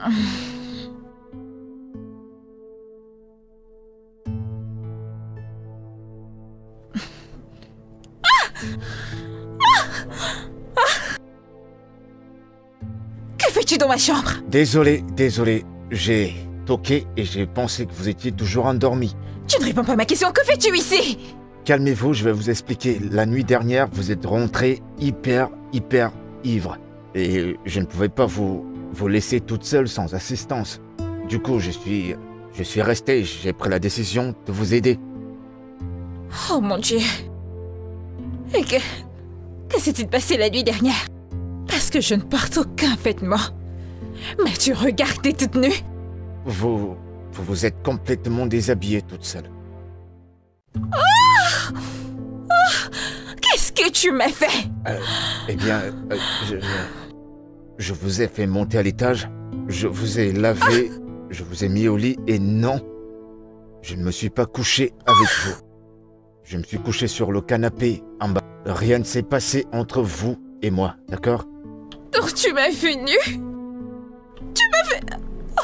Que fais-tu dans ma chambre? Désolé, j'ai toqué et j'ai pensé que vous étiez toujours endormi. Tu ne réponds pas à ma question, que fais-tu ici? Calmez-vous, je vais vous expliquer. La nuit dernière, vous êtes rentré hyper ivre. Et je ne pouvais pas vous laisser toute seule sans assistance. Du coup, je suis resté, j'ai pris la décision de vous aider. Oh mon Dieu. Et que s'est-il passé la nuit dernière? Parce que je ne porte aucun vêtement. Mais tu regardais toute nue. Vous êtes complètement déshabillée toute seule. Qu'est-ce que tu m'as fait? Eh bien, je vous ai fait monter à l'étage, je vous ai lavé, je vous ai mis au lit et non, je ne me suis pas couché avec vous. Je me suis couché sur le canapé en bas. Rien ne s'est passé entre vous et moi, d'accord? Donc tu m'as vu nue? Tu m'as fait...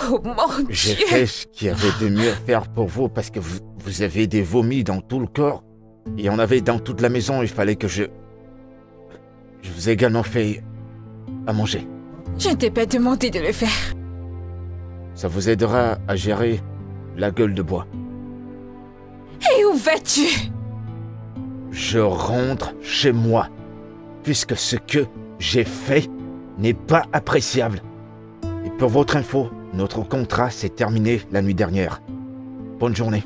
Oh mon Dieu! J'ai fait ce qu'il y avait de mieux à faire pour vous parce que vous avez des vomis dans tout le corps. Il y en avait dans toute la maison, il fallait que je vous ai également fait à manger. Je ne t'ai pas demandé de le faire. Ça vous aidera à gérer la gueule de bois. Et où vas-tu? Je rentre chez moi, puisque ce que j'ai fait n'est pas appréciable. Et pour votre info, notre contrat s'est terminé la nuit dernière. Bonne journée.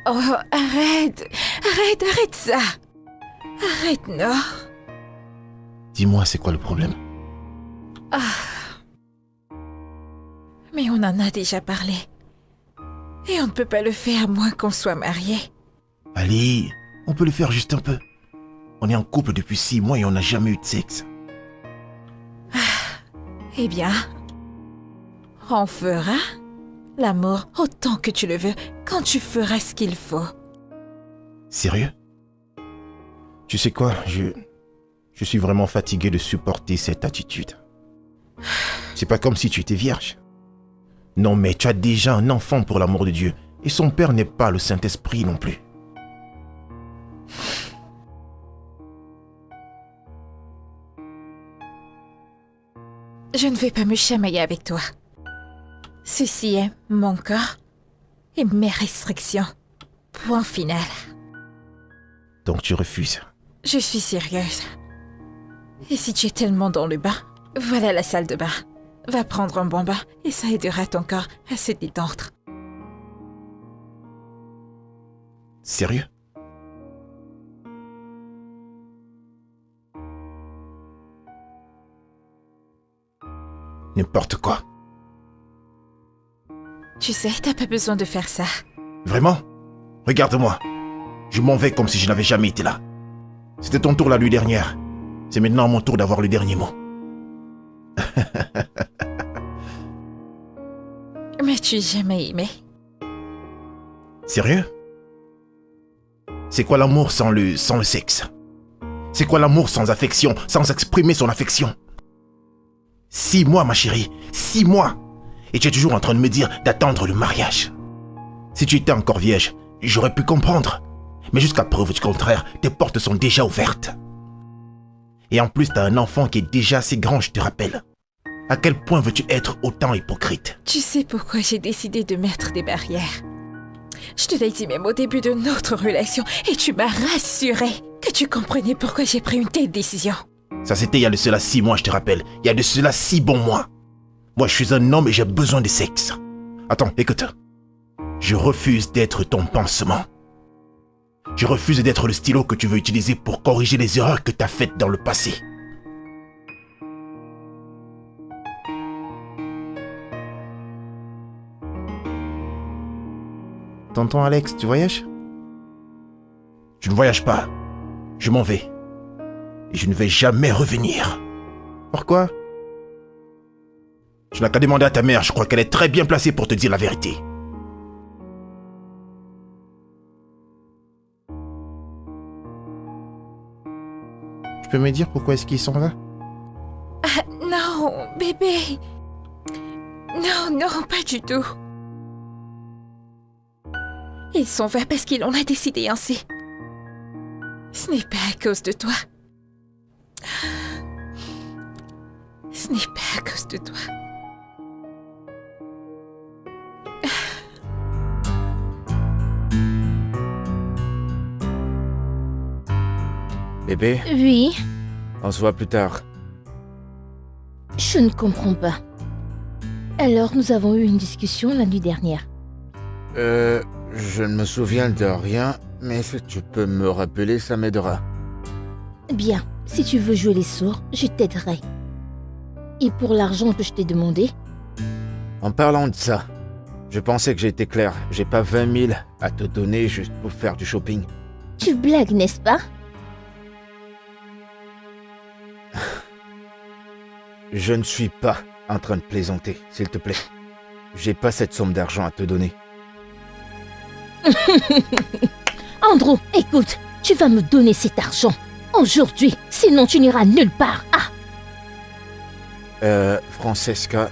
Oh, arrête ça. Arrête, non. Dis-moi, c'est quoi le problème? Mais on en a déjà parlé. Et on ne peut pas le faire à moins qu'on soit mariés. Allez, on peut le faire juste un peu. On est en couple depuis 6 mois et on n'a jamais eu de sexe. Eh bien, on fera l'amour autant que tu le veux, quand tu feras ce qu'il faut. Sérieux? Tu sais quoi, je suis vraiment fatigué de supporter cette attitude. C'est pas comme si tu étais vierge. Non mais tu as déjà un enfant pour l'amour de Dieu. Et son père n'est pas le Saint-Esprit non plus. Je ne vais pas me chamailler avec toi. Ceci est mon corps et mes restrictions. Point final. Donc tu refuses? Je suis sérieuse. Et si tu es tellement dans le bain, voilà la salle de bain. Va prendre un bon bain et ça aidera ton corps à se détendre. Sérieux? N'importe quoi. Tu sais, t'as pas besoin de faire ça. Vraiment? Regarde-moi. Je m'en vais comme si je n'avais jamais été là. C'était ton tour la nuit dernière. C'est maintenant mon tour d'avoir le dernier mot. M'as-tu jamais aimé? Sérieux? C'est quoi l'amour sans le sexe? C'est quoi l'amour sans affection, sans exprimer son affection? 6 mois, ma chérie, 6 mois. Et tu es toujours en train de me dire d'attendre le mariage. Si tu étais encore vierge, j'aurais pu comprendre. Mais jusqu'à preuve du contraire, tes portes sont déjà ouvertes. Et en plus, t'as un enfant qui est déjà assez grand, je te rappelle. À quel point veux-tu être autant hypocrite? Tu sais pourquoi j'ai décidé de mettre des barrières. Je te l'ai dit même au début de notre relation et tu m'as rassuré que tu comprenais pourquoi j'ai pris une telle décision. Ça c'était il y a de cela 6 mois, je te rappelle. Il y a de cela 6 bons mois. Moi, je suis un homme et j'ai besoin de sexe. Attends, écoute. Je refuse d'être ton pansement. Je refuse d'être le stylo que tu veux utiliser pour corriger les erreurs que tu as faites dans le passé. Tonton Alex, tu voyages? Je ne voyage pas. Je m'en vais. Et je ne vais jamais revenir. Pourquoi? Tu n'as qu'à demander à ta mère, je crois qu'elle est très bien placée pour te dire la vérité. Tu peux me dire pourquoi est-ce qu'il s'en va? Ah, non, bébé. Non, non, pas du tout. Il s'en va parce qu'il en a décidé ainsi. Ce n'est pas à cause de toi. Ce n'est pas à cause de toi. Bébé, Oui, on se voit plus tard. je ne comprends pas. Alors, nous avons eu une discussion la nuit dernière. Je ne me souviens de rien, mais si tu peux me rappeler, ça m'aidera. Bien, si tu veux jouer les sourds, je t'aiderai. Et pour l'argent que je t'ai demandé, En parlant de ça, je pensais que j'étais clair. J'ai pas 20 000 à te donner juste pour faire du shopping. tu blagues, n'est-ce pas? Je ne suis pas en train de plaisanter, s'il te plaît. J'ai pas cette somme d'argent à te donner. Andrew, écoute, tu vas me donner cet argent. Aujourd'hui, sinon tu n'iras nulle part. Ah, Francesca...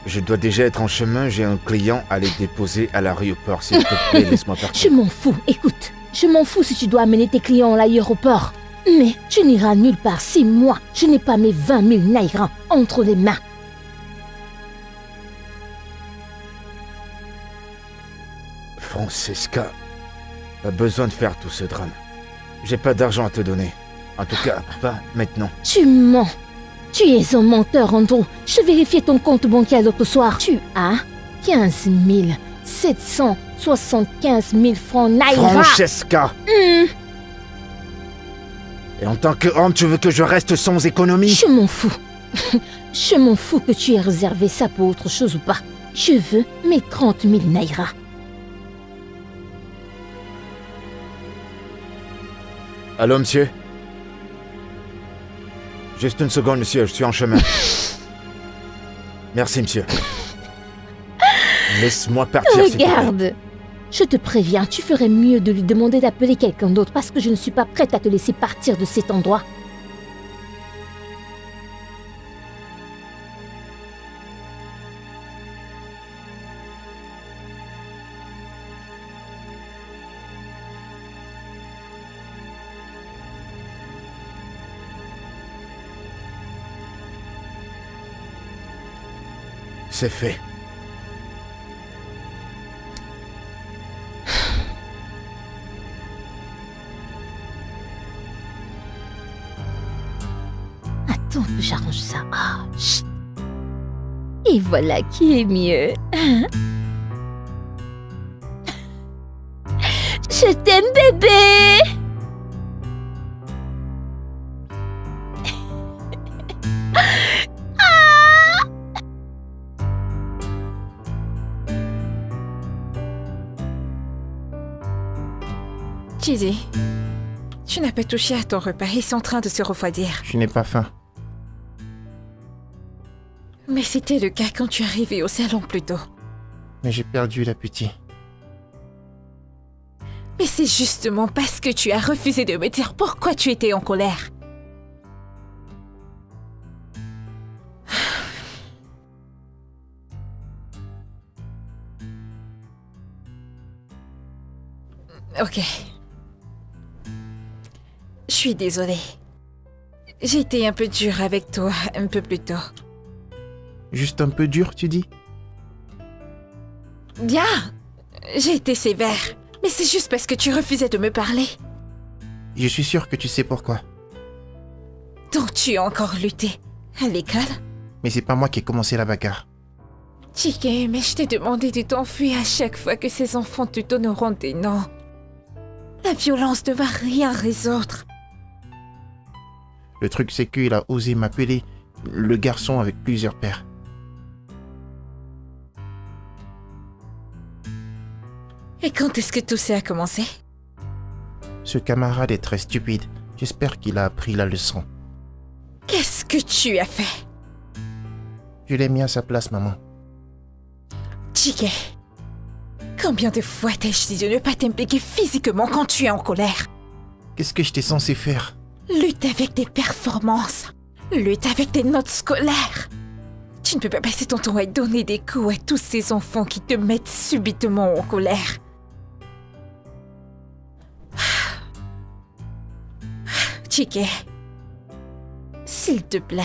Je dois déjà être en chemin, j'ai un client à les déposer à l'aéroport. S'il te plaît, laisse-moi je partir. m'en fous, écoute. Je m'en fous si tu dois amener tes clients à l'aéroport. Mais tu n'iras nulle part si moi, je n'ai pas mes 20 000 naira entre les mains. Francesca, pas besoin de faire tout ce drame. J'ai pas d'argent à te donner. En tout cas, pas maintenant. Tu mens. Tu es un menteur, Andrew. Je vérifiais ton compte bancaire l'autre soir. Tu as 15 775 000 francs naira. Francesca! Et en tant que homme, tu veux que je reste sans économie? Je m'en fous. Je m'en fous que tu aies réservé ça pour autre chose ou pas. Je veux mes 30 000 naira. Allô, monsieur? Juste une seconde, monsieur, je suis en chemin. Merci, monsieur. Laisse-moi partir, s'il te plaît. Regarde. Je te préviens, tu ferais mieux de lui demander d'appeler quelqu'un d'autre parce que je ne suis pas prête à te laisser partir de cet endroit. C'est fait. Attends que j'arrange ça. Ah, chut. Et voilà qui est mieux. Je t'aime, bébé. Chidi, tu n'as pas touché à ton repas, ils sont en train de se refroidir. Je n'ai pas faim. Mais c'était le cas quand tu es arrivé au salon plus tôt. Mais j'ai perdu l'appétit. Mais c'est justement parce que tu as refusé de me dire pourquoi tu étais en colère. Ok. Je suis désolée. J'ai été un peu dure avec toi un peu plus tôt. Juste un peu dur, tu dis? Bien, j'ai été sévère. Mais c'est juste parce que tu refusais de me parler. Je suis sûr que tu sais pourquoi. Donc tu as encore lutté. À l'école? Mais c'est pas moi qui ai commencé la bagarre. Chike, mais je t'ai demandé de t'enfuir à chaque fois que ces enfants te donneront des noms. La violence ne va rien résoudre. Le truc, c'est qu'il a osé m'appeler le garçon avec plusieurs pères. Et quand est-ce que tout ça a commencé? Ce camarade est très stupide. J'espère qu'il a appris la leçon. Qu'est-ce que tu as fait? Je l'ai mis à sa place, maman. Chike, combien de fois t'ai-je dit de ne pas t'impliquer physiquement quand tu es en colère? Qu'est-ce que j'étais censé faire? Lutte avec tes performances. Lutte avec tes notes scolaires. Tu ne peux pas passer ton temps à donner des coups à tous ces enfants qui te mettent subitement en colère. Chike, s'il te plaît,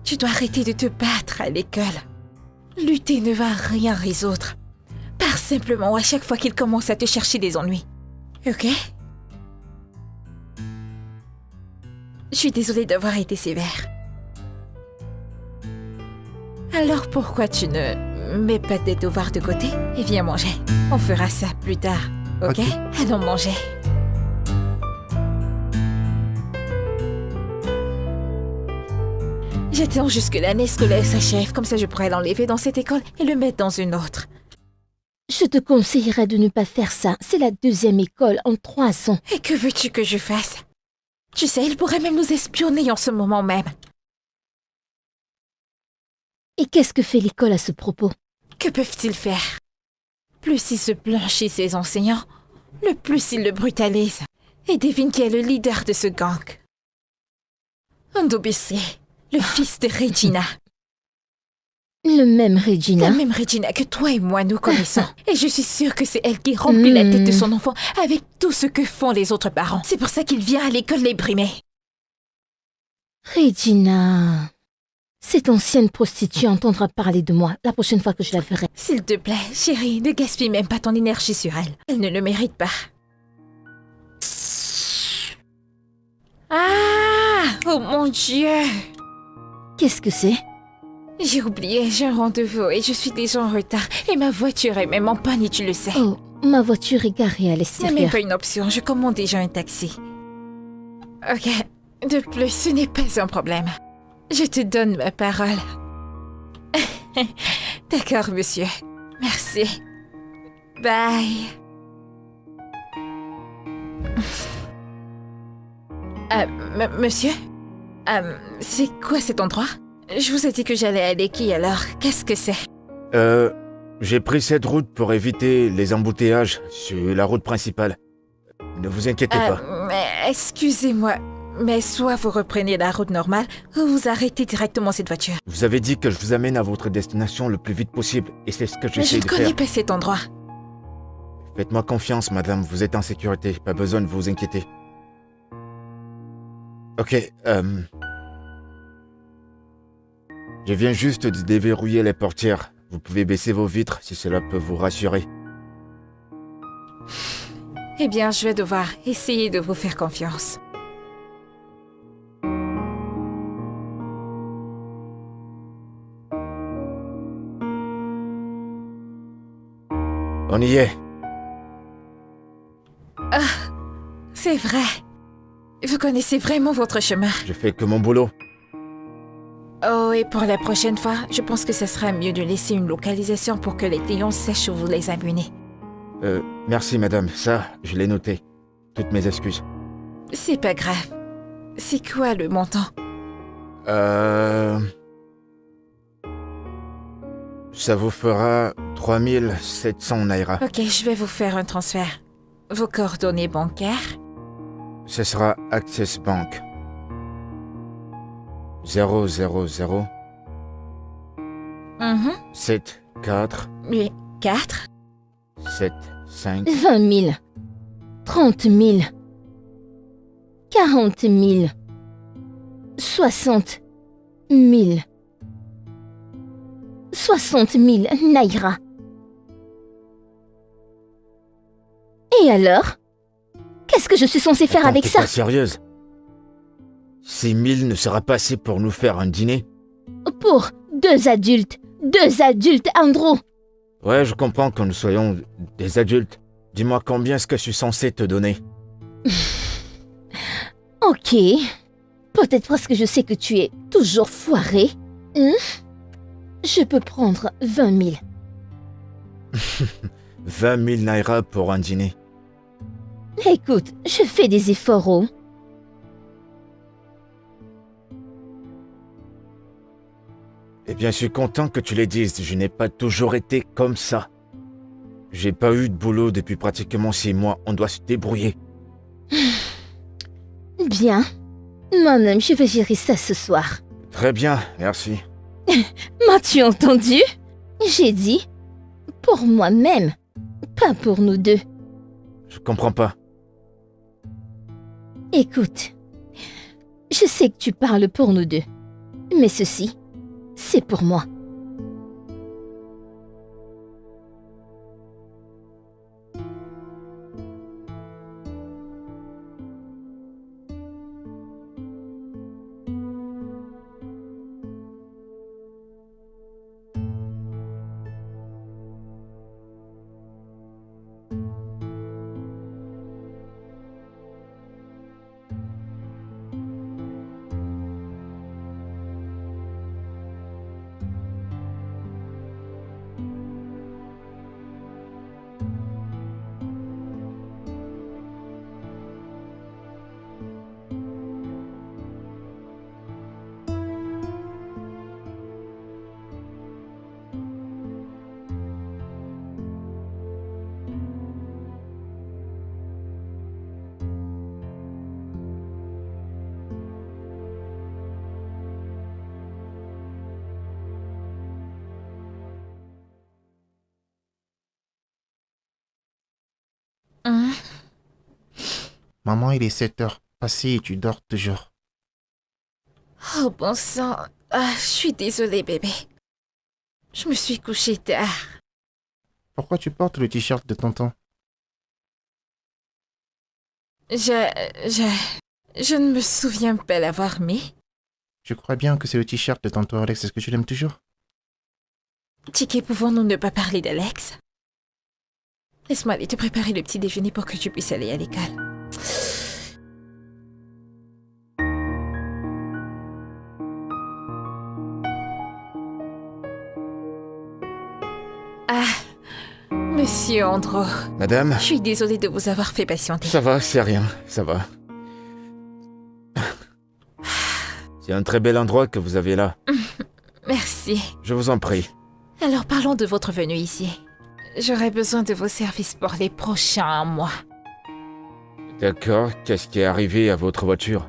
tu dois arrêter de te battre à l'école. Lutter ne va rien résoudre. Pars simplement à chaque fois qu'il commence à te chercher des ennuis. Ok? Je suis désolée d'avoir été sévère. Alors pourquoi tu ne mets pas tes devoirs de côté et viens manger? On fera ça plus tard, ok? Allons manger. J'attends jusque l'année scolaire s'achève, comme ça je pourrai l'enlever dans cette école et le mettre dans une autre. Je te conseillerais de ne pas faire ça. C'est la 2e école en 3 ans. Et que veux-tu que je fasse? Tu sais, il pourrait même nous espionner en ce moment même. Et qu'est-ce que fait l'école à ce propos? Que peuvent-ils faire? Plus ils se blanchissent ses enseignants, le plus ils le brutalisent. Et devine qui est le leader de ce gang. Ndobisi, le fils de Regina. Le même La Regina. même Regina que toi et moi nous connaissons. Et je suis sûre que c'est elle qui remplit la tête de son enfant avec tout ce que font les autres parents. C'est pour ça qu'il vient à l'école les brimer. Regina. Cette ancienne prostituée entendra parler de moi la prochaine fois que je la verrai. S'il te plaît, chérie, ne gaspille même pas ton énergie sur elle. Elle ne le mérite pas. Ah! Oh mon Dieu! Qu'est-ce que c'est? J'ai oublié, j'ai un rendez-vous et je suis déjà en retard. Et ma voiture est même en panne et tu le sais. Oh, ma voiture est garée à Ce n'est même l'extérieur. pas une option, je commande déjà un taxi. Ok, de plus, ce n'est pas un problème. Je te donne ma parole. D'accord, monsieur. Merci. Bye. Monsieur? C'est quoi cet endroit? Je vous ai dit que j'allais à Leki, alors qu'est-ce que c'est? J'ai pris cette route pour éviter les embouteillages sur la route principale. Ne vous inquiétez pas. Excusez-moi, mais soit vous reprenez la route normale, ou vous arrêtez directement cette voiture. Vous avez dit que je vous amène à votre destination le plus vite possible, et c'est ce que Mais je j'essaie ne de connais faire. pas cet endroit. Faites-moi confiance, madame, vous êtes en sécurité, pas besoin de vous inquiéter. Ok, je viens juste de déverrouiller les portières. Vous pouvez baisser vos vitres si cela peut vous rassurer. Eh bien, je vais devoir essayer de vous faire confiance. On y est. C'est vrai. Vous connaissez vraiment votre chemin. Je fais que mon boulot. Oh, et pour la prochaine fois, je pense que ce sera mieux de laisser une localisation pour que les clients sachent où vous les amenez. Merci, madame. Ça, je l'ai noté. Toutes mes excuses. C'est pas grave. C'est quoi le montant? Ça vous fera 3700 naira. Ok, je vais vous faire un transfert. Vos coordonnées bancaires? Ce sera Access Bank. 000 7 4 Oui, 4? 7 5 20 000. 30 000. 40 000. 60 000. 60 000 naira. Et alors? Qu'est-ce que je suis censée faire Attends, avec t'es ça? pas sérieuse? 6 000 ne sera pas assez pour nous faire un dîner? Pour 2 adultes. 2 adultes, Andrew. Ouais, je comprends que nous soyons des adultes. Dis-moi combien est-ce que je suis censé te donner? Ok. Peut-être parce que je sais que tu es toujours foiré. Je peux prendre 20 000. 20 000 naira pour un dîner. Écoute, je fais des efforts, oh. Eh bien, je suis content que tu les dises. Je n'ai pas toujours été comme ça. J'ai pas eu de boulot depuis pratiquement 6 mois. On doit se débrouiller. Bien. Moi-même, je vais gérer ça ce soir. Très bien, merci. M'as-tu entendu? J'ai dit pour moi-même, pas pour nous deux. Je comprends pas. Écoute, je sais que tu parles pour nous deux, mais ceci, c'est pour moi. Maman, il est 7 heures passées et tu dors toujours. Oh bon sang, je suis désolée bébé. Je me suis couchée tard. Pourquoi tu portes le t-shirt de tonton? Je ne me souviens pas l'avoir mis. Je crois bien que c'est le t-shirt de tonton Alex. Est-ce que tu l'aimes toujours? Tiki, pouvons-nous ne pas parler d'Alex? Laisse-moi aller te préparer le petit déjeuner pour que tu puisses aller à l'école. Ah, Monsieur Andro, Madame, je suis désolée de vous avoir fait patienter. ça va, c'est rien, ça va. C'est un très bel endroit que vous avez là. Merci. Je vous en prie. Alors parlons de votre venue ici. J'aurai besoin de vos services pour les prochains mois. D'accord, qu'est-ce qui est arrivé à votre voiture?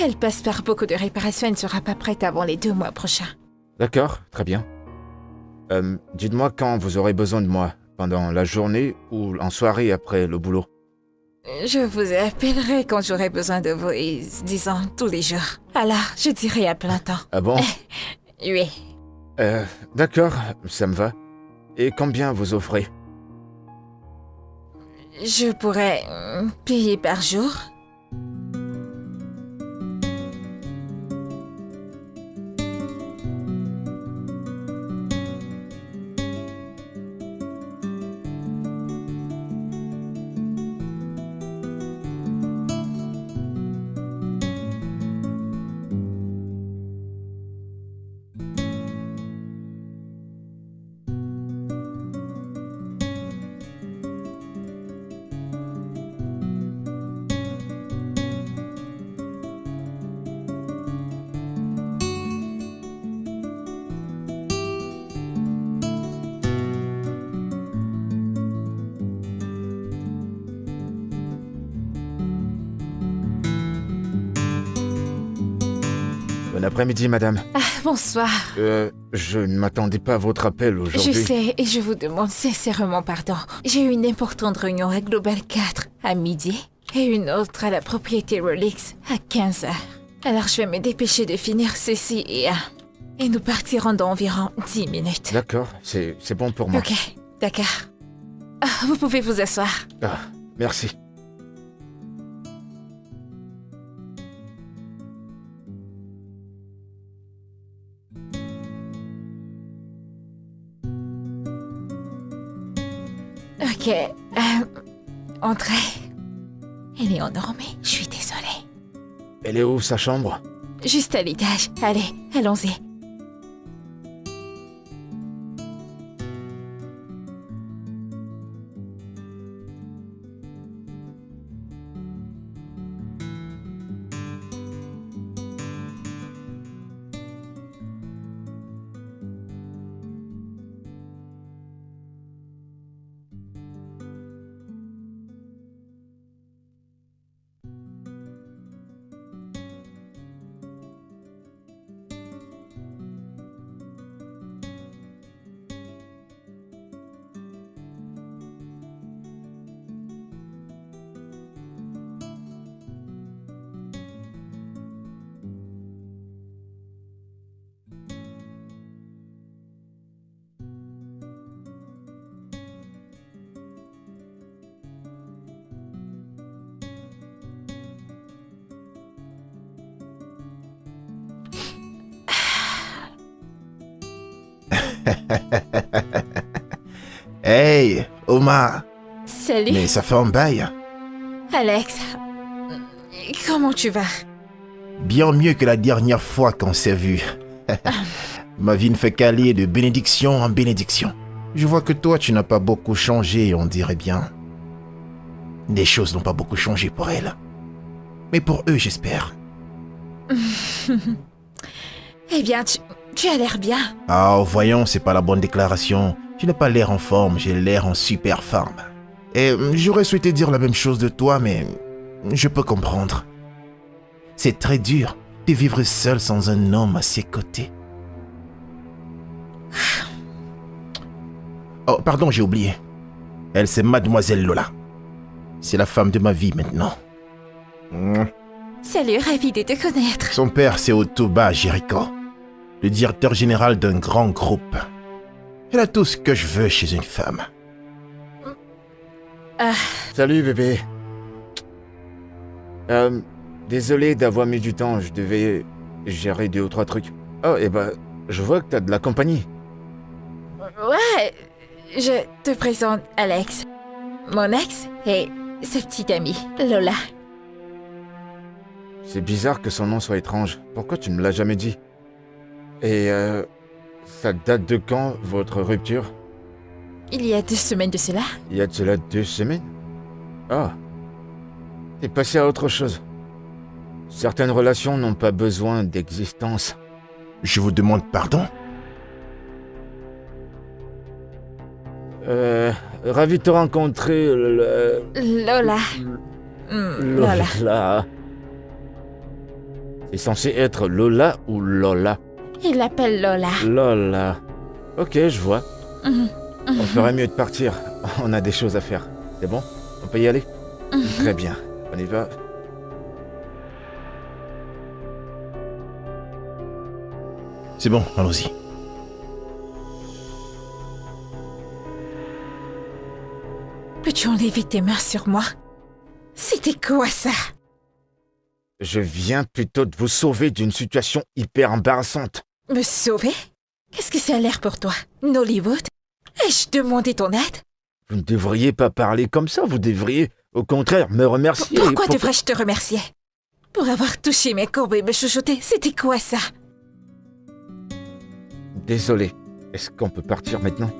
Elle passe par beaucoup de réparations et ne sera pas prête avant les 2 mois prochains. D'accord, très bien. Dites-moi quand vous aurez besoin de moi, pendant la journée ou en soirée après le boulot. Je vous appellerai quand j'aurai besoin de vous, et disons tous les jours. Alors, je dirai à plein temps. Ah bon? Oui. D'accord, ça me va. Et combien vous offrez? Je pourrais payer par jour. Bon après-midi, madame. Ah, bonsoir. Je ne m'attendais pas à votre appel aujourd'hui. Je sais, et je vous demande sincèrement pardon. J'ai eu une importante réunion à Global 4 à midi et une autre à la propriété Rolex à 15h. Alors je vais me dépêcher de finir ceci et nous partirons dans environ 10 minutes. D'accord, c'est bon pour moi. Ok, d'accord. Ah, vous pouvez vous asseoir. Ah, merci. Ok, entrez. Elle est endormie, je suis désolée. Elle est où, sa chambre? Juste à l'étage. Allez, allons-y. Hey, Omar. Salut, Mais ça fait un bail. Alex. Comment tu vas? Bien mieux que la dernière fois qu'on s'est vu. Ma vie ne fait qu'aller de bénédiction en bénédiction. Je vois que toi, tu n'as pas beaucoup changé, on dirait bien. Les choses n'ont pas beaucoup changé pour elle. Mais pour eux, j'espère. Eh bien, tu as l'air bien. Ah, voyons, c'est pas la bonne déclaration. Je n'ai pas l'air en forme, j'ai l'air en super forme. Et j'aurais souhaité dire la même chose de toi, mais je peux comprendre. C'est très dur de vivre seul sans un homme à ses côtés. Oh, pardon, j'ai oublié. Elle, c'est Mademoiselle Lola. C'est la femme de ma vie maintenant. Salut, ravi de te connaître. Son père, c'est Otoba Jericho, le directeur général d'un grand groupe. Elle a tout ce que je veux chez une femme. Salut bébé. Désolé d'avoir mis du temps, je devais gérer 2 ou 3 trucs. Oh, et bah, je vois que t'as de la compagnie. Ouais, je te présente Alex, mon ex et sa petite amie, Lola. C'est bizarre que son nom soit étrange. Pourquoi tu ne me l'as jamais dit? Et ça date de quand, votre rupture? Il y a 2 semaines de cela. Il y a de cela 2 semaines? Ah. T'es passé à autre chose. Certaines relations n'ont pas besoin d'existence. Je vous demande pardon? Ravi de te rencontrer, Lola. Lola. Lola. C'est censé être Lola ou Lola? Il l'appelle Lola. Lola. Ok, je vois. On ferait mieux de partir. On a des choses à faire. C'est bon? On peut y aller? Très bien. On y va. C'est bon, allons-y. Peux-tu enlever tes mains sur moi? C'était quoi ça? Je viens plutôt de vous sauver d'une situation hyper embarrassante. Me sauver? Qu'est-ce que ça a l'air pour toi? Nollywood? Ai-je demandé ton aide? Vous ne devriez pas parler comme ça, vous devriez, au contraire, me remercier. Pourquoi devrais-je te remercier? Pour avoir touché mes courbes et me chuchoter, c'était quoi ça? Désolé. Est-ce qu'on peut partir maintenant?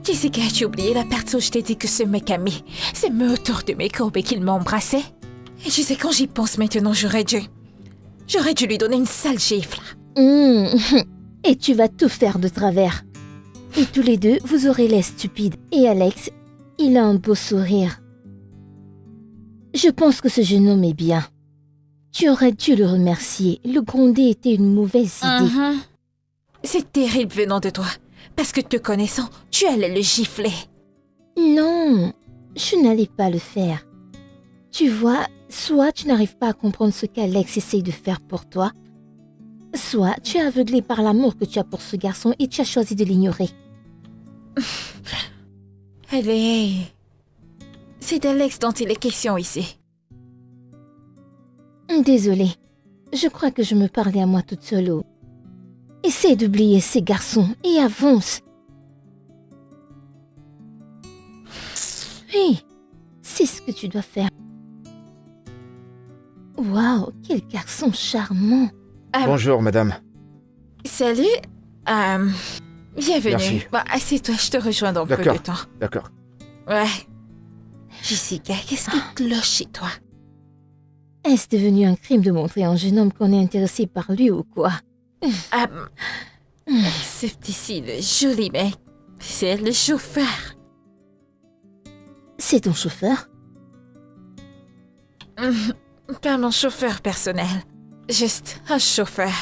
Jessica, as-tu oublié la partie où je t'ai dit que ce mec a mis ses mains autour de mes courbes et qu'il m'embrassait? Et tu sais, quand j'y pense maintenant, j'aurais dû lui donner une sale gifle. Et tu vas tout faire de travers. Et tous les deux, vous aurez l'air stupide. Et Alex, il a un beau sourire. Je pense que ce jeune homme est bien. Tu aurais dû le remercier. Le gronder était une mauvaise idée. C'est terrible venant de toi. Parce que te connaissant, tu allais le gifler. Non, je n'allais pas le faire. Tu vois, soit tu n'arrives pas à comprendre ce qu'Alex essaye de faire pour toi, soit tu es aveuglé par l'amour que tu as pour ce garçon et tu as choisi de l'ignorer. Allez, c'est d'Alex dont il est question ici. Désolée, je crois que je me parlais à moi toute seule. Essaie d'oublier ces garçons et avance. Oui, c'est ce que tu dois faire. Waouh, quel garçon charmant. Bonjour, madame. Salut, bienvenue. Merci. Bon, assieds-toi, je te rejoins dans peu de D'accord. temps. D'accord. Ouais. Jessica, qu'est-ce qui cloche chez toi? Est-ce devenu un crime de montrer à un jeune homme qu'on est intéressé par lui ou quoi? Ce petit-ci, le joli mec, c'est le chauffeur. C'est ton chauffeur? Pas mon chauffeur personnel, juste un chauffeur.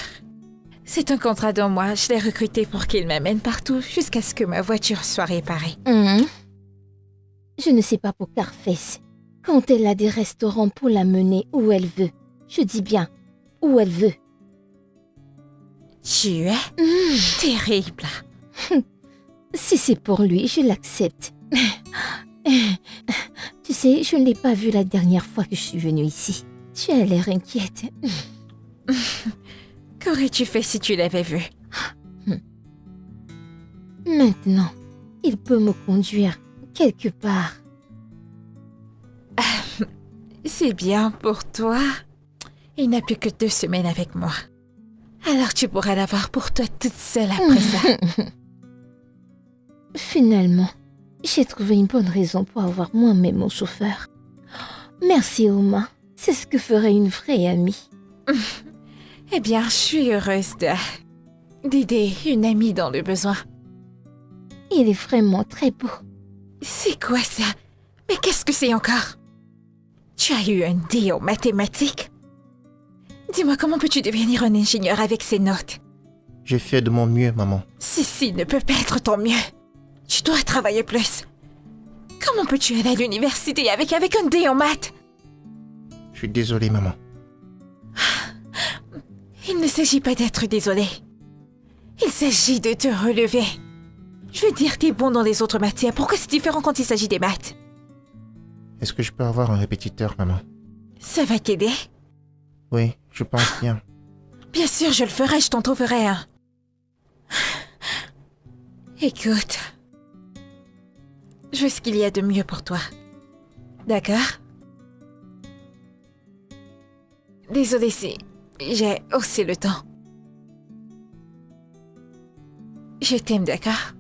C'est un contrat dans moi, je l'ai recruté pour qu'il m'amène partout jusqu'à ce que ma voiture soit réparée. Je ne sais pas pour Carface. Quand elle a des restaurants pour la mener où elle veut. Je dis bien, où elle veut. Tu es terrible. Si c'est pour lui, je l'accepte. Tu sais, je ne l'ai pas vu la dernière fois que je suis venue ici. Tu as l'air inquiète. Qu'aurais-tu fait si tu l'avais vu? Maintenant, il peut me conduire quelque part. C'est bien pour toi. Il n'a plus que 2 semaines avec moi. Alors tu pourras l'avoir pour toi toute seule après ça. Finalement, j'ai trouvé une bonne raison pour avoir moi-même mon chauffeur. Merci, Oma. C'est ce que ferait une vraie amie. Eh bien, je suis heureuse d'aider une amie dans le besoin. Il est vraiment très beau. C'est quoi ça? Mais qu'est-ce que c'est encore? Tu as eu un D en mathématiques? Dis-moi, comment peux-tu devenir un ingénieur avec ces notes? J'ai fait de mon mieux, maman. Ceci ne peut pas être ton mieux. Tu dois travailler plus. Comment peux-tu aller à l'université avec un D en maths? Je suis désolé, maman. Il ne s'agit pas d'être désolé. Il s'agit de te relever. Je veux dire, t'es bon dans les autres matières. Pourquoi c'est différent quand il s'agit des maths? Est-ce que je peux avoir un répétiteur, maman? Ça va t'aider? Oui, je pense bien. Bien sûr, je le ferai, je t'en trouverai un. Écoute, je veux ce qu'il y a de mieux pour toi. D'accord? Désolée si j'ai haussé le ton. Je t'aime, d'accord?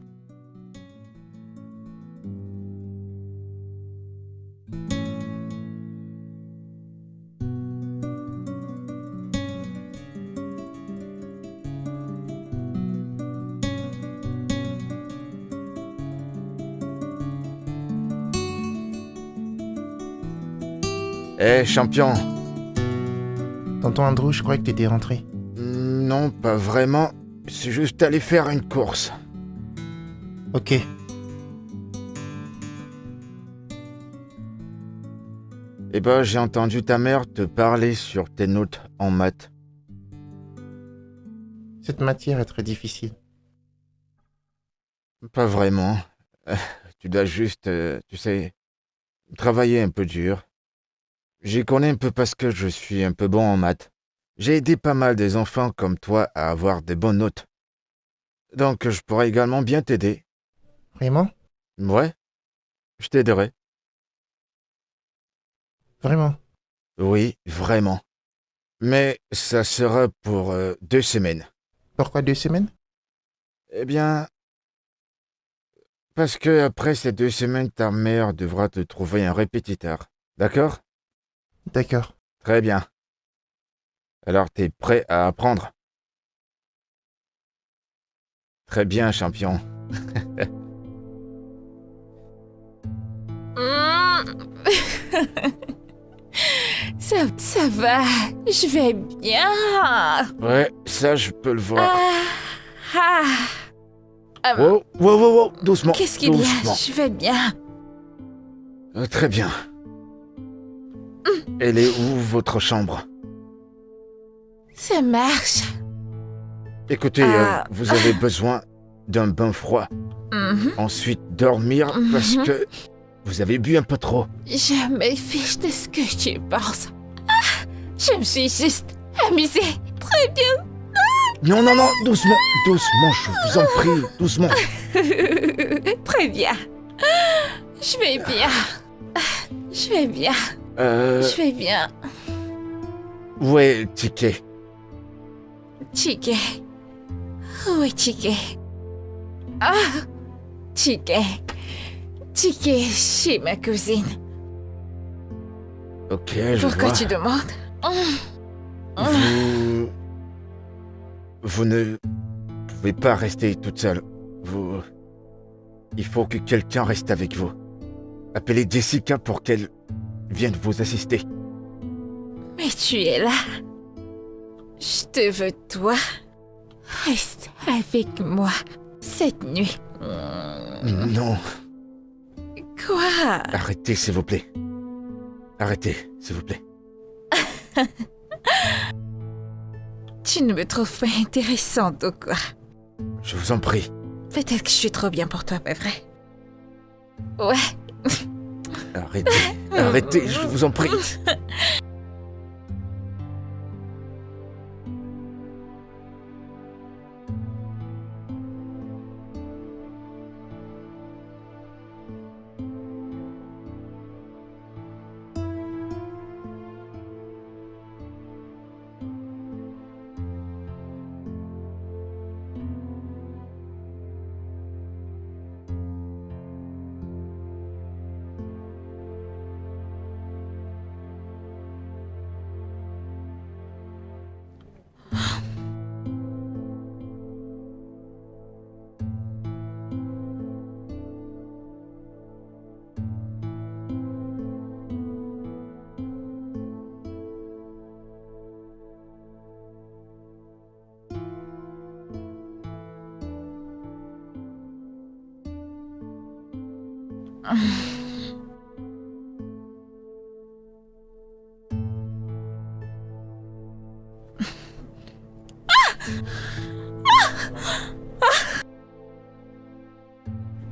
Hé, champion. Tonton Andrew, je croyais que t'étais rentré. Non, pas vraiment. C'est juste aller faire une course. Ok. Eh ben, j'ai entendu ta mère te parler sur tes notes en maths. Cette matière est très difficile. Pas vraiment. Tu dois juste, tu sais, travailler un peu dur. J'y connais un peu parce que je suis un peu bon en maths. J'ai aidé pas mal des enfants comme toi à avoir des bonnes notes. Donc je pourrais également bien t'aider. Vraiment? Ouais, je t'aiderai. Vraiment? Oui, vraiment. Mais ça sera pour 2 semaines. Pourquoi 2 semaines? Eh bien, parce que après ces 2 semaines, ta mère devra te trouver un répétiteur. D'accord? D'accord. Très bien. Alors t'es prêt à apprendre? Très bien, champion. Ça va, je vais bien. Ouais, ça je peux le voir. Ah, Doucement. qu'est-ce qu'il y a? Doucement. Je vais bien. Très bien. Elle est où votre chambre? Ça marche. Écoutez, vous avez besoin d'un bain froid. Ensuite, dormir parce que vous avez bu un peu trop. Je me fiche de ce que tu penses. Je me suis juste amusée. Très bien. Non, doucement, je vous en prie, doucement. Très bien. Je vais bien. Je vais bien. Je vais bien. Où est Ticket? Ticket. Où est Ticket? Ah, Ticket. Ticket chez ma cousine. Ok, je Pourquoi vois. tu demandes? Vous ne pouvez pas rester toute seule. Il faut que quelqu'un reste avec vous. Appelez Jessica pour qu'elle vienne vous assister. Mais tu es là. Je te veux, toi. Reste avec moi cette nuit. Non. Quoi? Arrêtez, s'il vous plaît. Arrêtez, s'il vous plaît. Tu ne me trouves pas intéressante ou quoi? Je vous en prie. Peut-être que je suis trop bien pour toi, pas vrai? Ouais. Arrêtez, arrêtez, je vous en prie.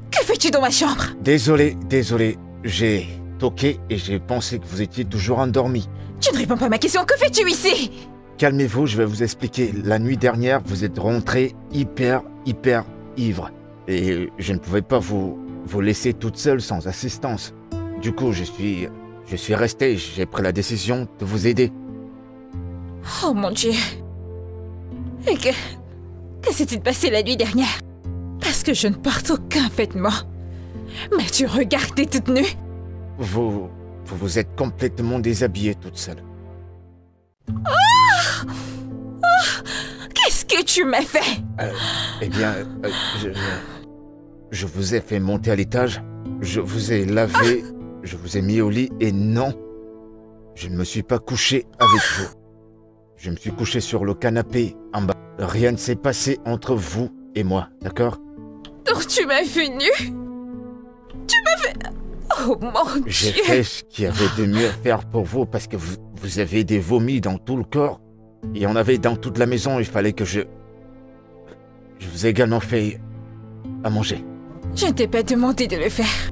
Que fais-tu dans ma chambre? Désolé, j'ai toqué et j'ai pensé que vous étiez toujours endormi. Tu ne réponds pas à ma question, que fais-tu ici? Calmez-vous, je vais vous expliquer. La nuit dernière, vous êtes rentré hyper ivre. Et je ne pouvais pas vous laisser toute seule sans assistance. Du coup, je suis resté, j'ai pris la décision de vous aider. Oh mon Dieu. Et que s'est-il passé la nuit dernière? Parce que je ne porte aucun vêtement. Mais tu regardais toute nue. Vous êtes complètement déshabillée toute seule. Qu'est-ce que tu m'as fait? Eh bien, je vous ai fait monter à l'étage, je vous ai lavé, je vous ai mis au lit et non, je ne me suis pas couché avec vous. Je me suis couché sur le canapé en bas. Rien ne s'est passé entre vous et moi, d'accord? Donc tu m'as vu nue? Tu m'as fait... Oh mon Dieu. J'ai fait ce qu'il y avait de mieux à faire pour vous parce que vous avez des vomis dans tout le corps. Il y en avait dans toute la maison, il fallait que je vous ai également fait à manger. Je ne t'ai pas demandé de le faire.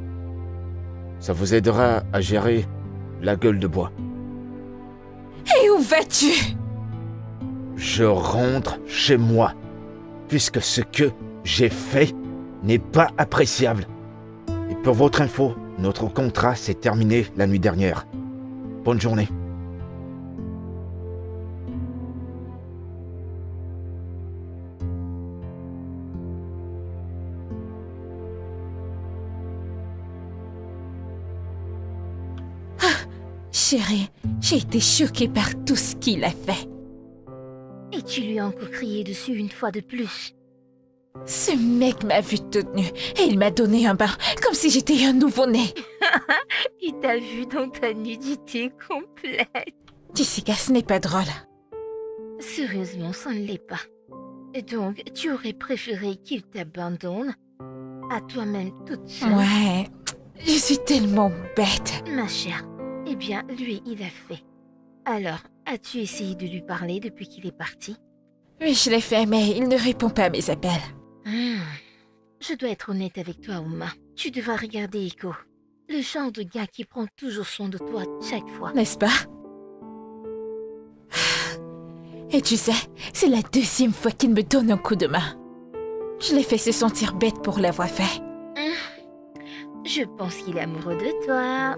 Ça vous aidera à gérer la gueule de bois. Et où vas-tu? Je rentre chez moi, puisque ce que j'ai fait n'est pas appréciable. Et pour votre info, notre contrat s'est terminé la nuit dernière. Bonne journée. Chérie, j'ai été choquée par tout ce qu'il a fait. Et tu lui as encore crié dessus une fois de plus. Ce mec m'a vue toute nue et il m'a donné un bain comme si j'étais un nouveau-né. Il t'a vu dans ta nudité complète. Jessica, ce n'est pas drôle. Sérieusement, ça ne l'est pas. Et donc, tu aurais préféré qu'il t'abandonne à toi-même toute seule. Ouais, je suis tellement bête. Ma chère, eh bien, lui, il a fait. Alors, as-tu essayé de lui parler depuis qu'il est parti? Oui, je l'ai fait, mais il ne répond pas à mes appels. Je dois être honnête avec toi, Uma. Tu devras regarder Echo. Le genre de gars qui prend toujours soin de toi chaque fois. N'est-ce pas? Et tu sais, c'est la deuxième fois qu'il me donne un coup de main. Je l'ai fait se sentir bête pour l'avoir fait. Je pense qu'il est amoureux de toi.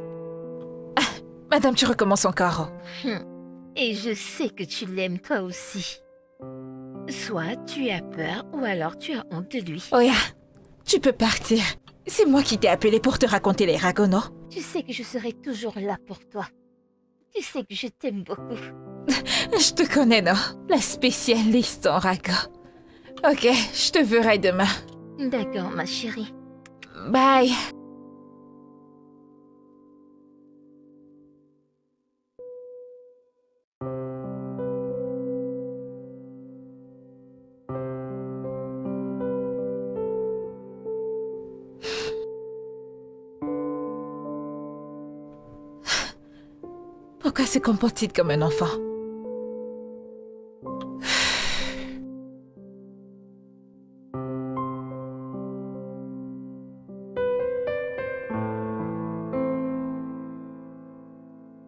Madame, tu recommences encore. Et je sais que tu l'aimes toi aussi. Soit tu as peur ou alors tu as honte de lui. Oya, tu peux partir. C'est moi qui t'ai appelé pour te raconter les ragots. Tu sais que je serai toujours là pour toi. Tu sais que je t'aime beaucoup. Je te connais, non? La spécialiste en ragots. Ok, je te verrai demain. D'accord, ma chérie. Bye. Pourquoi se comporte-t-il comme un enfant?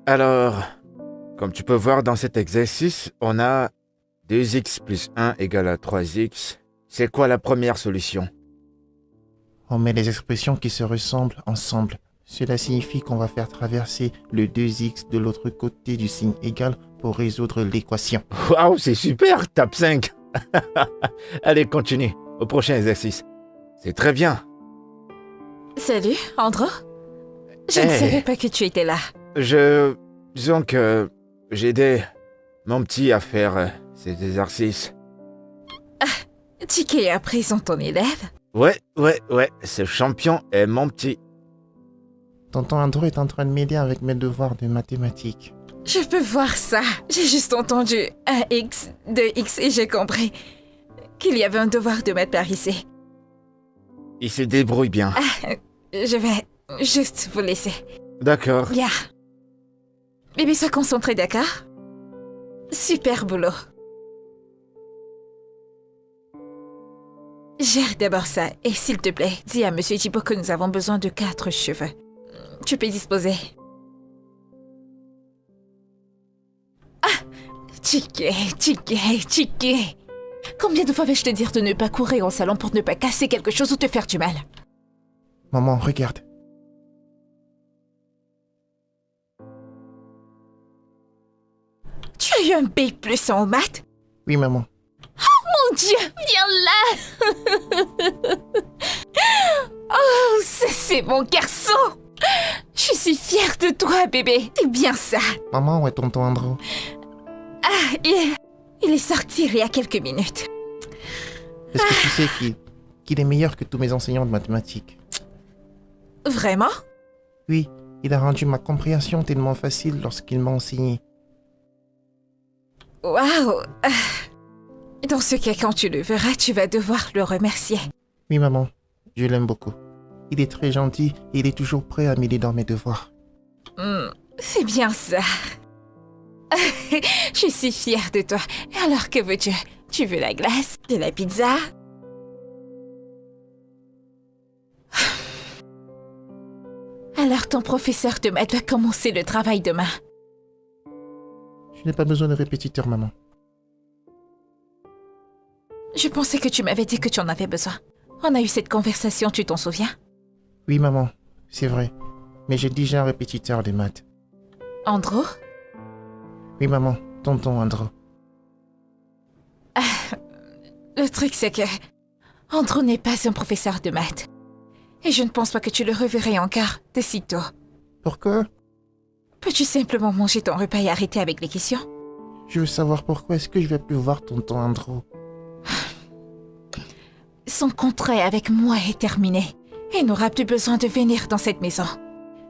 Alors, comme tu peux voir dans cet exercice, on a 2x plus 1 égale à 3x. C'est quoi la première solution? On met les expressions qui se ressemblent ensemble. Cela signifie qu'on va faire traverser le 2x de l'autre côté du signe égal pour résoudre l'équation. Waouh, c'est super, tape 5. Allez, continue, au prochain exercice. C'est très bien. Salut, Andro. Je ne Hey. savais pas que tu étais là. Disons que j'ai aidé mon petit à faire ces exercices. Chike est à présent ton élève? Ouais, ce champion est mon petit. Tonton Andrew est en train de m'aider avec mes devoirs de mathématiques. Je peux voir ça. J'ai juste entendu 1x, 2x et j'ai compris qu'il y avait un devoir de maths par ici. Il se débrouille bien. Je vais juste vous laisser. D'accord. Bien. Bébé, sois concentré, d'accord? Super boulot. Gère d'abord ça et s'il te plaît, dis à Monsieur Jibo que nous avons besoin de 4 cheveux. Tu peux disposer. Chike. Combien de fois vais-je te dire de ne pas courir au salon pour ne pas casser quelque chose ou te faire du mal? Maman, regarde. Tu as eu un B+ en maths? Oui, maman. Mon Dieu, viens là! Oh, ça c'est mon garçon! Je suis fière de toi, bébé. C'est bien ça. Maman, où est tonton Andrew? Ah, il est sorti il y a quelques minutes. Est-ce que tu sais qu'il est meilleur que tous mes enseignants de mathématiques? Vraiment? Oui, il a rendu ma compréhension tellement facile lorsqu'il m'a enseigné. Waouh! Dans ce cas, quand tu le verras, tu vas devoir le remercier. Oui, maman, je l'aime beaucoup. Il est très gentil et il est toujours prêt à m'aider dans mes devoirs. C'est bien ça. Je suis fière de toi. Alors que veux-tu? Tu veux la glace? De la pizza? Alors ton professeur de maths va commencer le travail demain. Je n'ai pas besoin de répétiteur, maman. Je pensais que tu m'avais dit que tu en avais besoin. On a eu cette conversation, tu t'en souviens? Oui, maman, c'est vrai. Mais j'ai déjà un répétiteur de maths. Andrew? Oui, maman, tonton Andrew. Le truc, c'est que Andrew n'est pas un professeur de maths. Et je ne pense pas que tu le reverrai encore de sitôt. Pourquoi? Peux-tu simplement manger ton repas et arrêter avec les questions? Je veux savoir pourquoi est-ce que je vais plus voir tonton Andrew. Son contrat avec moi est terminé. Il n'aura plus besoin de venir dans cette maison.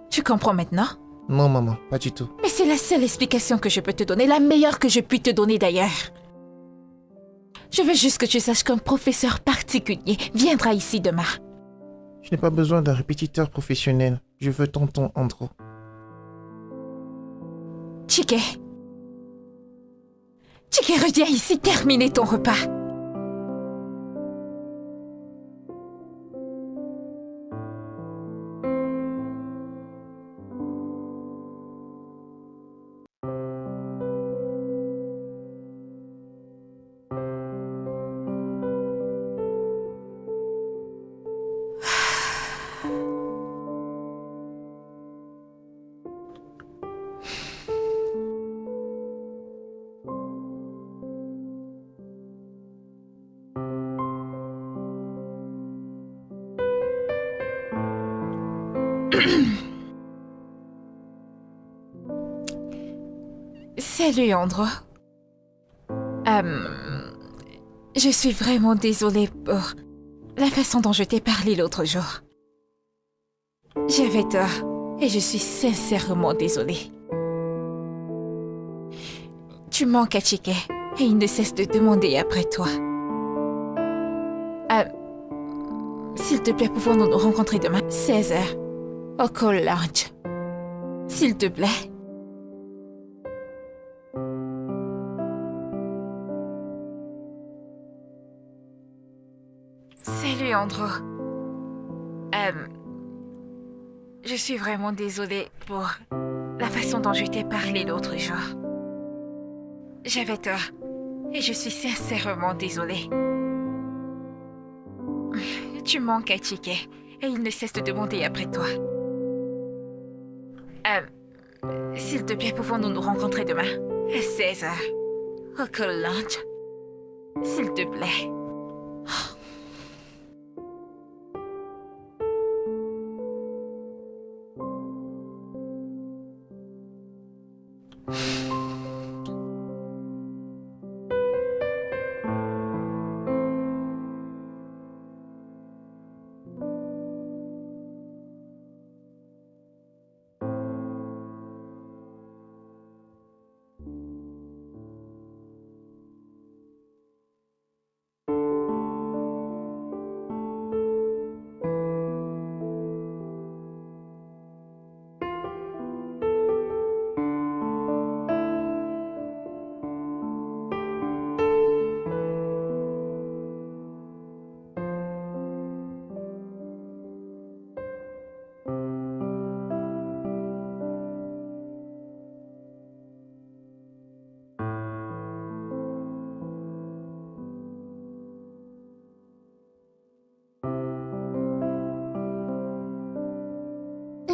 Tu comprends maintenant? Non, maman, pas du tout. Mais c'est la seule explication que je peux te donner, la meilleure que je puis te donner d'ailleurs. Je veux juste que tu saches qu'un professeur particulier viendra ici demain. Je n'ai pas besoin d'un répétiteur professionnel. Je veux tonton Andrew. Chike, reviens ici terminer ton repas. Salut Andrew. Je suis vraiment désolée pour la façon dont je t'ai parlé l'autre jour. J'avais tort et je suis sincèrement désolée. Tu manques à Chike et il ne cesse de demander après toi. S'il te plaît, pouvons-nous nous rencontrer demain, 16h, au Call Lounge. S'il te plaît. Salut Andrew. Je suis vraiment désolée pour la façon dont je t'ai parlé l'autre jour. J'avais tort et je suis sincèrement désolée. Tu manques à Chike et il ne cesse de demander après toi. S'il te plaît, pouvons-nous nous rencontrer demain à 16h au collège? S'il te plaît.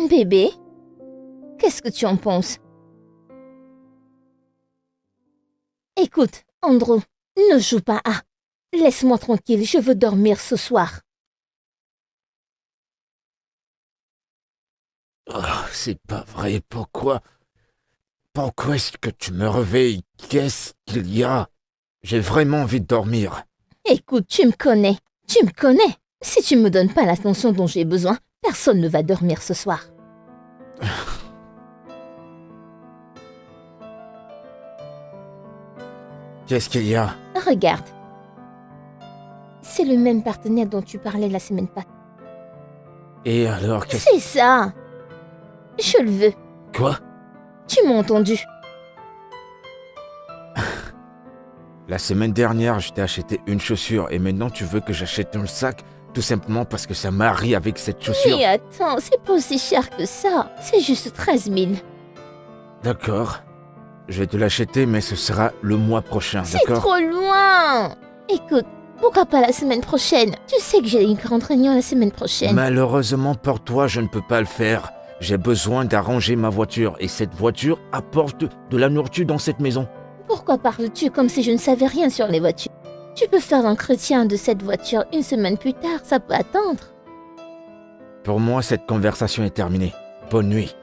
Bébé, qu'est-ce que tu en penses? Écoute, Andrew, ne joue pas à. Laisse-moi tranquille, je veux dormir ce soir. Oh, c'est pas vrai, pourquoi? Pourquoi est-ce que tu me réveilles? Qu'est-ce qu'il y a? J'ai vraiment envie de dormir. Écoute, tu me connais. Si tu me donnes pas l'attention dont j'ai besoin, personne ne va dormir ce soir. Qu'est-ce qu'il y a? Regarde. C'est le même partenaire dont tu parlais la semaine passée. Et alors, qu'est-ce... C'est ça. Je le veux. Quoi? Tu m'as entendu. La semaine dernière, je t'ai acheté une chaussure et maintenant tu veux que j'achète un sac tout simplement parce que ça marie avec cette chaussure. Mais attends, c'est pas aussi cher que ça. C'est juste 13 000. D'accord. Je vais te l'acheter, mais ce sera le mois prochain, C'est d'accord? trop loin. Écoute, pourquoi pas la semaine prochaine? Tu sais que j'ai une grande réunion la semaine prochaine. Malheureusement pour toi, je ne peux pas le faire. J'ai besoin d'arranger ma voiture et cette voiture apporte de la nourriture dans cette maison. Pourquoi parles-tu comme si je ne savais rien sur les voitures? Tu peux faire l'entretien de cette voiture une semaine plus tard, ça peut attendre. Pour moi, cette conversation est terminée. Bonne nuit.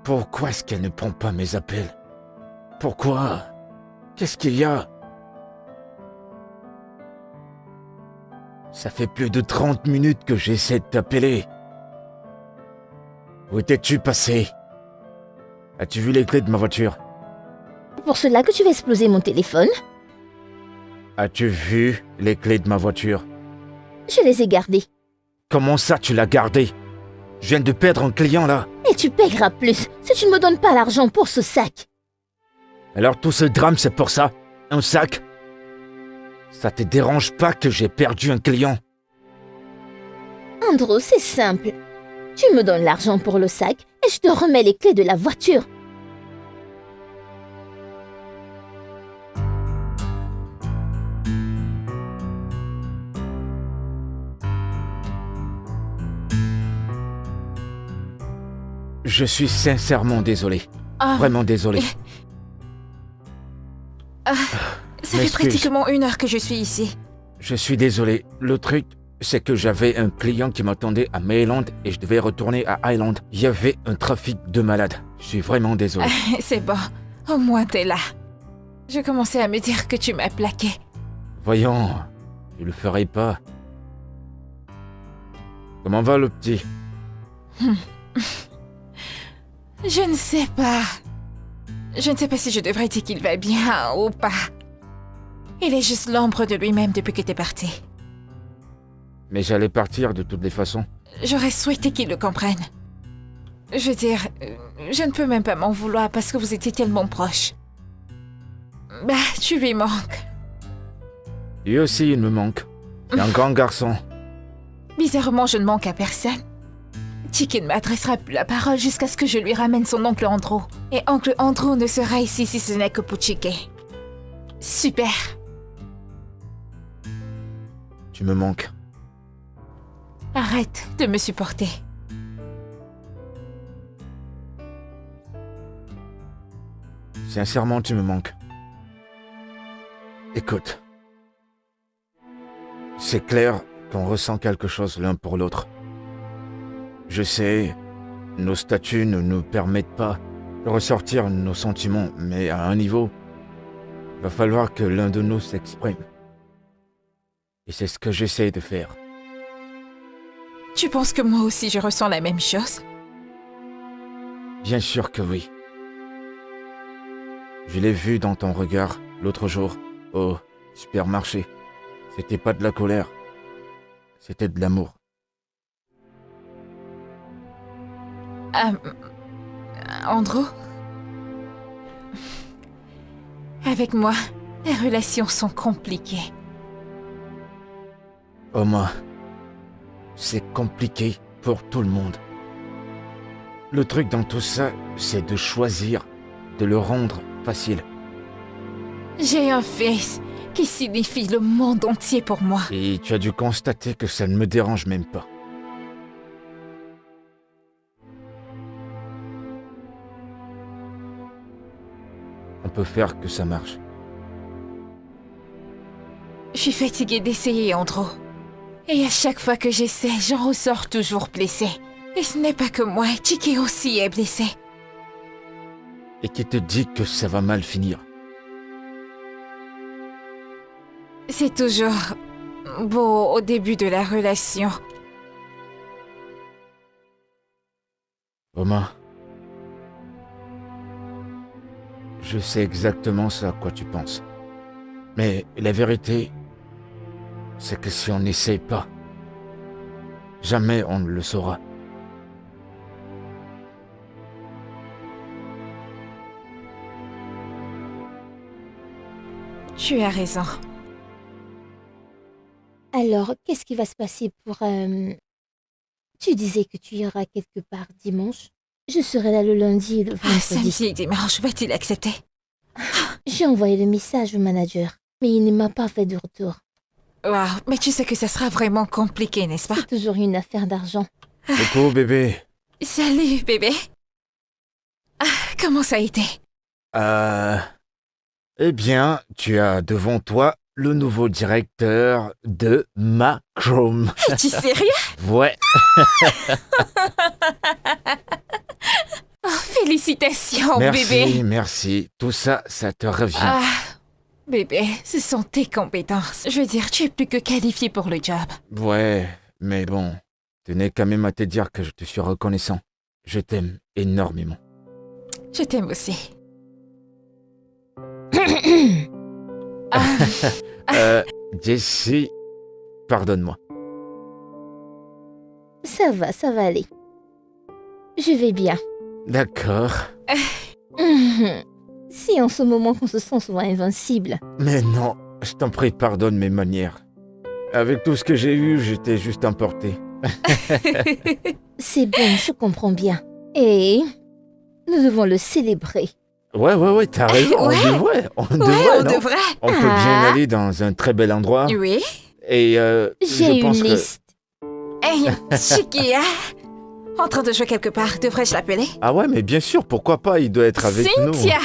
Pourquoi est-ce qu'elle ne prend pas mes appels? Pourquoi? Qu'est-ce qu'il y a? Ça fait plus de 30 minutes que j'essaie de t'appeler. Où étais-tu passé? As-tu vu les clés de ma voiture? C'est pour cela que tu vas exploser mon téléphone. As-tu vu les clés de ma voiture? Je les ai gardées. Comment ça tu l'as gardé? Je viens de perdre un client là. Et tu paieras plus si tu ne me donnes pas l'argent pour ce sac. Alors tout ce drame c'est pour ça? Un sac? Ça te dérange pas que j'ai perdu un client? Andrew, c'est simple. Tu me donnes l'argent pour le sac et je te remets les clés de la voiture. Je suis sincèrement désolé. Ah, Vraiment désolé. ça fait M'excuse. pratiquement 1 heure que je suis ici. Je suis désolé. Le truc, c'est que j'avais un client qui m'attendait à Mayland et je devais retourner à Highland. Il y avait un trafic de malades. Je suis vraiment désolé. C'est bon, au moins t'es là. Je commençais à me dire que tu m'as plaqué. Voyons, je le ferai pas. Comment va le petit? Je ne sais pas. Je ne sais pas si je devrais dire qu'il va bien ou pas. Il est juste l'ombre de lui-même depuis que t'es parti. Mais j'allais partir de toutes les façons. J'aurais souhaité qu'il le comprenne. Je veux dire, je ne peux même pas m'en vouloir parce que vous étiez tellement proches. Bah, tu lui manques. Lui aussi, il me manque. C'est un grand garçon. Bizarrement, je ne manque à personne. Chiki ne m'adressera plus la parole jusqu'à ce que je lui ramène son oncle Andrew. Et oncle Andrew ne sera ici si ce n'est que pour Chiki. Super. Tu me manques. Arrête de me supporter. Sincèrement, tu me manques. Écoute. C'est clair qu'on ressent quelque chose l'un pour l'autre. Je sais, nos statuts ne nous permettent pas de ressortir nos sentiments, mais à un niveau, il va falloir que l'un de nous s'exprime. Et c'est ce que j'essaie de faire. Tu penses que moi aussi je ressens la même chose? Bien sûr que oui. Je l'ai vu dans ton regard l'autre jour au supermarché. C'était pas de la colère, c'était de l'amour. Andrew? Avec moi, les relations sont compliquées. Oma, c'est compliqué pour tout le monde. Le truc dans tout ça, c'est de choisir, de le rendre facile. J'ai un fils qui signifie le monde entier pour moi. Et tu as dû constater que ça ne me dérange même pas. On peut faire que ça marche. Je suis fatiguée d'essayer, Andrew. Et à chaque fois que j'essaie, j'en ressors toujours blessée. Et ce n'est pas que moi, Chiki aussi est blessé. Et qui te dit que ça va mal finir? C'est toujours beau au début de la relation. Oma, je sais exactement ce à quoi tu penses. Mais la vérité, c'est que si on n'essaie pas, jamais on ne le saura. Tu as raison. Alors, qu'est-ce qui va se passer pour... Tu disais que tu iras quelque part dimanche. Je serai là le lundi et le vendredi. Samedi et dimanche, va-t-il accepter? J'ai envoyé le message au manager, mais il ne m'a pas fait de retour. Wow, mais tu sais que ça sera vraiment compliqué, n'est-ce pas? C'est toujours une affaire d'argent. Coucou bébé. Salut, bébé. Comment ça a été? Eh bien, tu as devant toi le nouveau directeur de Macrom. Es-tu sérieux? Ouais. Oh, félicitations, Merci, bébé. merci. Tout ça, ça te revient. Bébé, ce sont tes compétences. Je veux dire, tu es plus que qualifié pour le job. Ouais, mais bon, tenais quand même à te dire que je te suis reconnaissant. Je t'aime énormément. Je t'aime aussi. Jessie, pardonne-moi. Ça va aller. Je vais bien. D'accord. Si en ce moment qu'on se sent souvent invincible. Mais non, je t'en prie, pardonne mes manières. Avec tout ce que j'ai eu, j'étais juste emporté. C'est bon, je comprends bien. Et nous devons le célébrer. Ouais, t'as raison, Ouais. on On devrait, non? devrait. On peut bien aller dans un très bel endroit. Oui. Et J'ai je pense une que... liste. Hey, Chiki, en train de jouer quelque part, devrais-je l'appeler? Ah ouais, mais bien sûr, pourquoi pas, il doit être avec nous. Cynthia!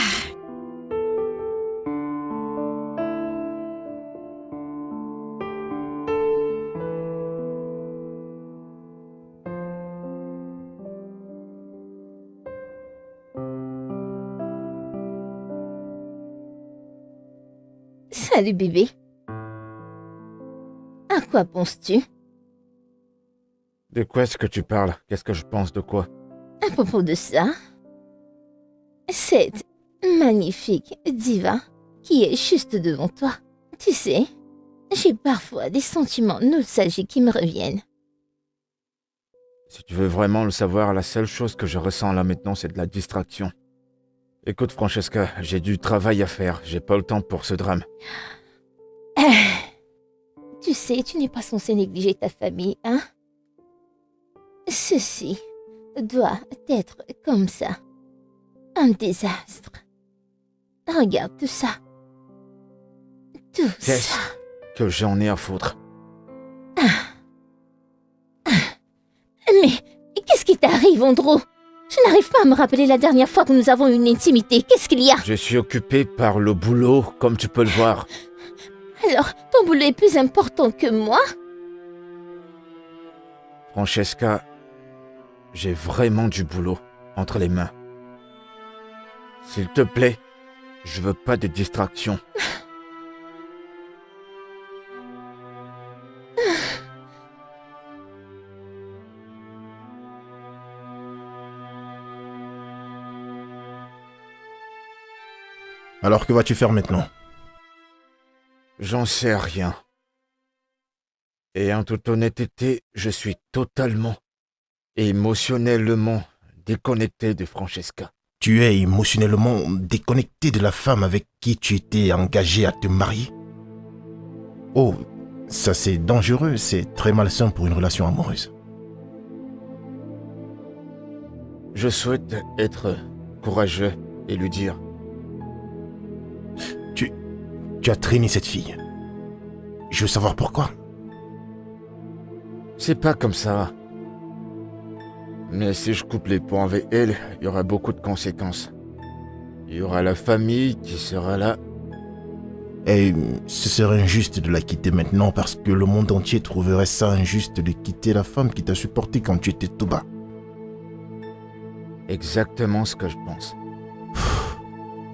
Salut bébé. À quoi penses-tu? De quoi est-ce que tu parles? Qu'est-ce que je pense de quoi? À propos de ça, cette magnifique diva qui est juste devant toi, Tu sais, j'ai parfois des sentiments nostalgiques qui me reviennent. Si tu veux vraiment le savoir, la seule chose que je ressens là maintenant, c'est de la distraction. Écoute, Francesca, j'ai du travail à faire. J'ai pas le temps pour ce drame. Tu sais, tu n'es pas censé négliger ta famille, hein? Ceci doit être comme ça. Un désastre. Regarde tout ça. Tout Qu'est-ce ça. que j'en ai à foutre? Mais qu'est-ce qui t'arrive, Andrew? Je n'arrive pas à me rappeler la dernière fois que nous avons eu une intimité. Qu'est-ce qu'il y a? Je suis occupé par le boulot, comme tu peux le voir. Alors, ton boulot est plus important que moi? Francesca, j'ai vraiment du boulot entre les mains. S'il te plaît, je veux pas de distraction. Alors que vas-tu faire maintenant? J'en sais rien. Et en toute honnêteté, je suis totalement et émotionnellement déconnecté de Francesca. Tu es émotionnellement déconnecté de la femme avec qui tu étais engagé à te marier? Oh, ça c'est dangereux, c'est très malsain pour une relation amoureuse. Je souhaite être courageux et lui dire. Tu as traîné cette fille. Je veux savoir pourquoi. C'est pas comme ça. Mais si je coupe les ponts avec elle, il y aura beaucoup de conséquences. Il y aura la famille qui sera là. Et ce serait injuste de la quitter maintenant parce que le monde entier trouverait ça injuste de quitter la femme qui t'a supporté quand tu étais tout bas. Exactement ce que je pense.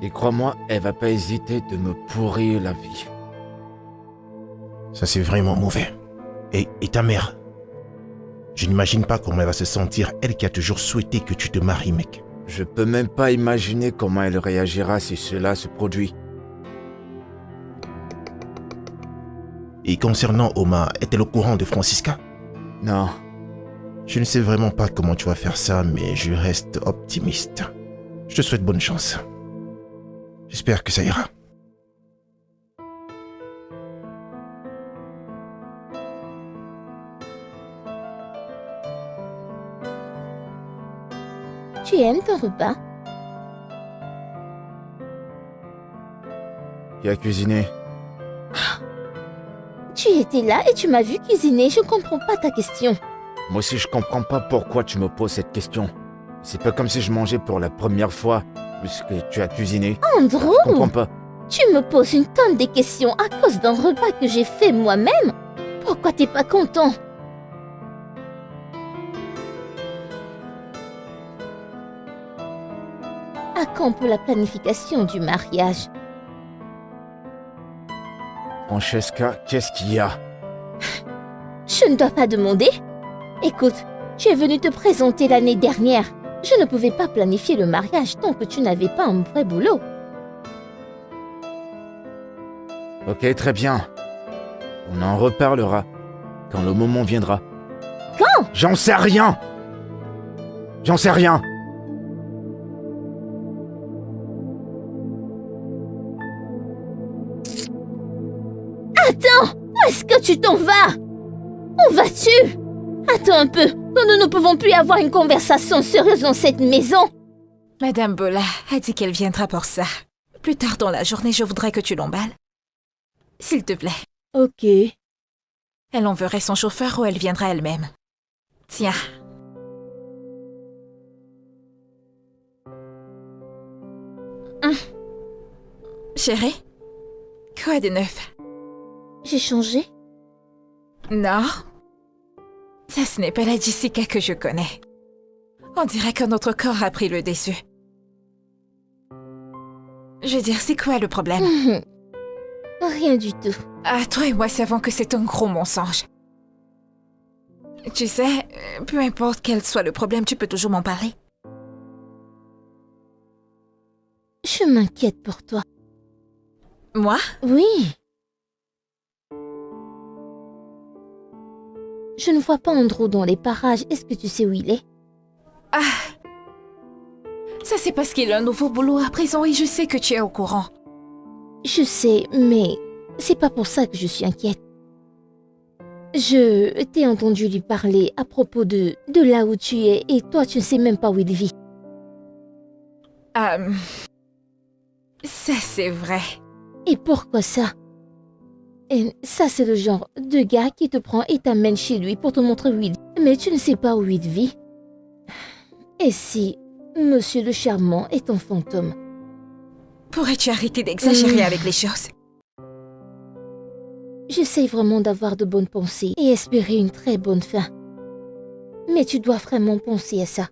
Et crois-moi, elle va pas hésiter de me pourrir la vie. Ça c'est vraiment mauvais. Et ta mère? Je n'imagine pas comment elle va se sentir, elle qui a toujours souhaité que tu te maries, mec. Je peux même pas imaginer comment elle réagira si cela se produit. Et concernant Oma, est-elle au courant de Francisca? Non, Je ne sais vraiment pas comment tu vas faire ça, mais je reste optimiste. Je te souhaite bonne chance. J'espère que ça ira. Tu aimes ton repas? qui a cuisiné? Tu étais là et tu m'as vu cuisiner, je comprends pas ta question. Moi aussi, je comprends pas pourquoi tu me poses cette question. C'est pas comme si je mangeais pour la première fois, puisque tu as cuisiné. Andrew, Je comprends pas. tu me poses une tonne de questions à cause d'un repas que j'ai fait moi-même. Pourquoi t'es pas content? À quand pour la planification du mariage? Francesca, qu'est-ce qu'il y a? Je ne dois pas demander. Écoute, tu es venu te présenter l'année dernière. Je ne pouvais pas planifier le mariage tant que tu n'avais pas un vrai boulot. Ok, très bien. On en reparlera quand le moment viendra. Quand? J'en sais rien. J'en sais rien. Attends, où est-ce que tu t'en vas? Où vas-tu? Attends un peu, nous ne pouvons plus avoir une conversation sérieuse dans cette maison. Madame Bola a dit qu'elle viendra pour ça. Plus tard dans la journée, je voudrais que tu l'emballes. S'il te plaît. Ok. Elle enverrait son chauffeur ou elle viendra elle-même. Tiens. Chérie, quoi de neuf? J'ai changé? Non. Ça, ce n'est pas la Jessica que je connais. On dirait que notre corps a pris le dessus. Je veux dire, c'est quoi le problème? Rien du tout. Ah, toi et moi savons que c'est un gros mensonge. Tu sais, peu importe quel soit le problème, tu peux toujours m'en parler. Je m'inquiète pour toi. Moi? Oui. Je ne vois pas Andrew dans les parages. Est-ce que tu sais où il est? Ah, ça c'est parce qu'il a un nouveau boulot à présent et je sais que tu es au courant. Je sais, mais c'est pas pour ça que je suis inquiète. Je t'ai entendu lui parler à propos de là où tu es et toi tu ne sais même pas où il vit. Ça c'est vrai. Et pourquoi ça? Et ça c'est le genre de gars qui te prend et t'amène chez lui pour te montrer où il vit. Mais tu ne sais pas où il vit. Et si Monsieur le Charmant est un fantôme? Pourrais-tu arrêter d'exagérer avec les choses? J'essaie vraiment d'avoir de bonnes pensées et espérer une très bonne fin. Mais tu dois vraiment penser à ça.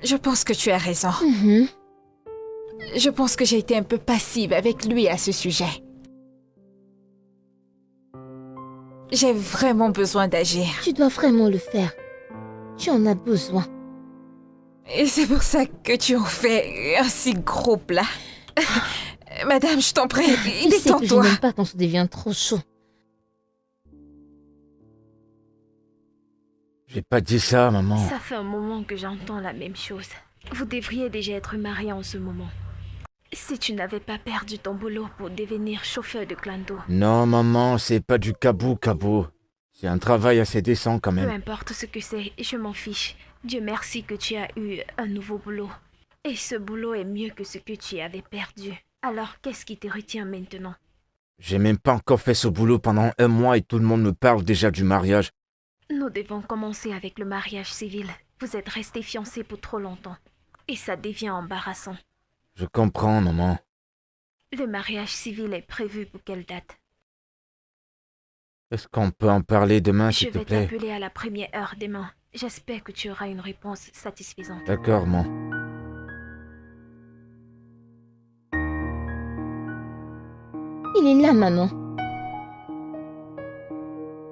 Je pense que tu as raison. Mhm. Je pense que j'ai été un peu passive avec lui à ce sujet. J'ai vraiment besoin d'agir. Tu dois vraiment le faire. Tu en as besoin. Et c'est pour ça que tu en fais un si gros plat. Madame, je t'en prie, Tu sais que je détends-toi. n'aime pas quand ça devient trop chaud. J'ai pas dit ça, maman. Ça fait un moment que j'entends la même chose. Vous devriez déjà être marié en ce moment. Si tu n'avais pas perdu ton boulot pour devenir chauffeur de clando, Non, maman, c'est pas du cabou. C'est un travail assez décent quand peu même. importe ce que c'est, je m'en fiche. Dieu merci que tu as eu un nouveau boulot. Et ce boulot est mieux que ce que tu avais perdu. Alors, qu'est-ce qui te retient maintenant? J'ai même pas encore fait ce boulot pendant 1 mois et tout le monde me parle déjà du mariage. Nous devons commencer avec le mariage civil. Vous êtes restés fiancés pour trop longtemps. Et ça devient embarrassant. Je comprends, maman. Le mariage civil est prévu pour quelle date? Est-ce qu'on peut en parler demain, Je s'il te vais plaît? t'appeler à la première heure demain. J'espère que tu auras une réponse satisfaisante. D'accord, maman. Il est là, maman.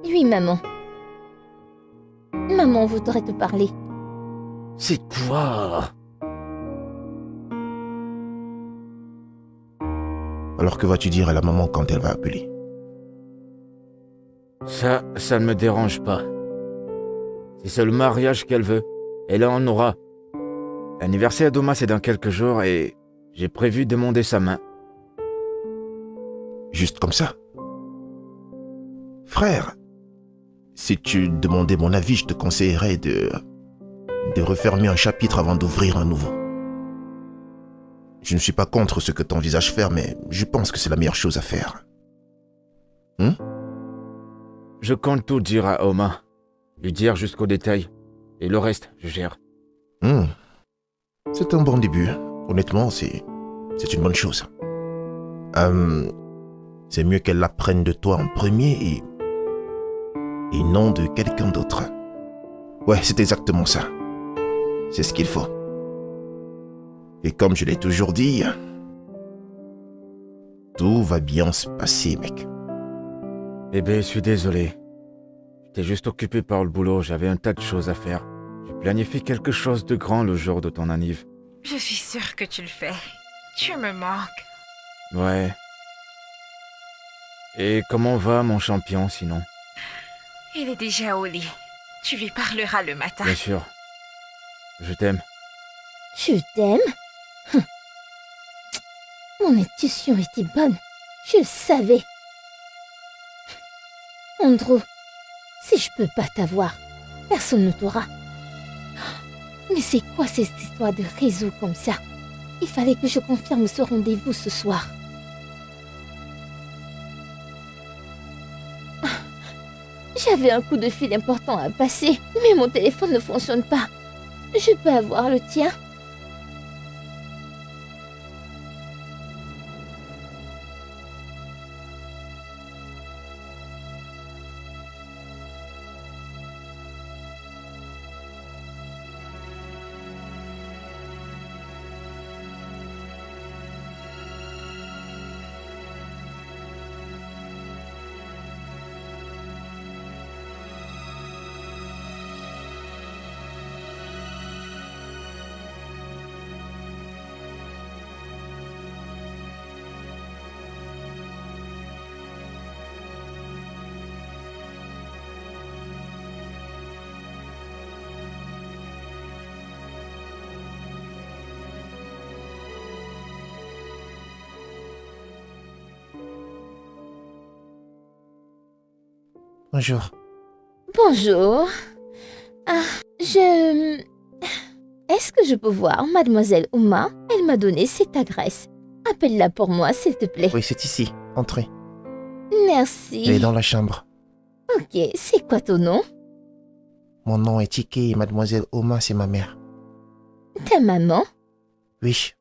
Oui, maman. Maman voudrait te parler. C'est quoi? Alors que vas-tu dire à la maman quand elle va appeler? Ça ne me dérange pas. Si c'est le mariage qu'elle veut, elle en aura. L'anniversaire d'Oma, c'est dans quelques jours et j'ai prévu demander sa main. Juste comme ça? Frère, si tu demandais mon avis, je te conseillerais de refermer un chapitre avant d'ouvrir un nouveau. Je ne suis pas contre ce que tu envisages faire, mais je pense que c'est la meilleure chose à faire. Je compte tout dire à Oma. Lui dire jusqu'au détail. Et le reste, je gère. C'est un bon début. Honnêtement, c'est une bonne chose. C'est mieux qu'elle l'apprenne de toi en premier et non de quelqu'un d'autre. Ouais, c'est exactement ça. C'est ce qu'il faut. Et comme je l'ai toujours dit, tout va bien se passer, mec. Bébé, je suis désolé. J'étais juste occupé par le boulot, j'avais un tas de choses à faire. J'ai planifié quelque chose de grand le jour de ton anniv. Je suis sûre que tu le fais. Tu me manques. Ouais. Et comment va mon champion sinon? Il est déjà au lit. Tu lui parleras le matin. Bien sûr. Je t'aime. Je t'aime? Mon intuition était bonne. Je le savais. Andrew, si je peux pas t'avoir, personne ne t'aura. Mais c'est quoi cette histoire de réseau comme ça? Il fallait que je confirme ce rendez-vous ce soir. J'avais un coup de fil important à passer, mais mon téléphone ne fonctionne pas. Je peux avoir le tien? Bonjour. Bonjour. Est-ce que je peux voir Mademoiselle Uma? Elle m'a donné cette adresse. Appelle-la pour moi, s'il te plaît. Oui, c'est ici. Entrez. Merci. Elle est dans la chambre. Ok, c'est quoi ton nom? Mon nom est Chike et Mademoiselle Oma, c'est ma mère. Ta maman? Oui.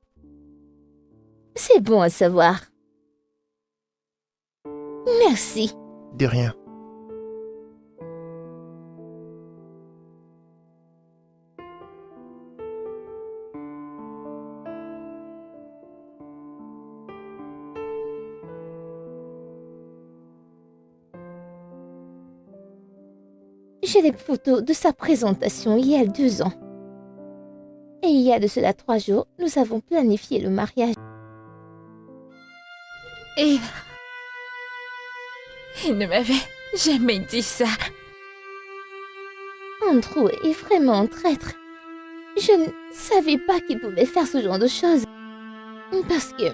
C'est bon à savoir. Merci. De rien. J'ai les photos de sa présentation il y a 2 ans. Et il y a de cela 3 jours, nous avons planifié le mariage. Et il ne m'avait jamais dit ça. Andrew est vraiment un traître. Je ne savais pas qu'il pouvait faire ce genre de choses. Parce que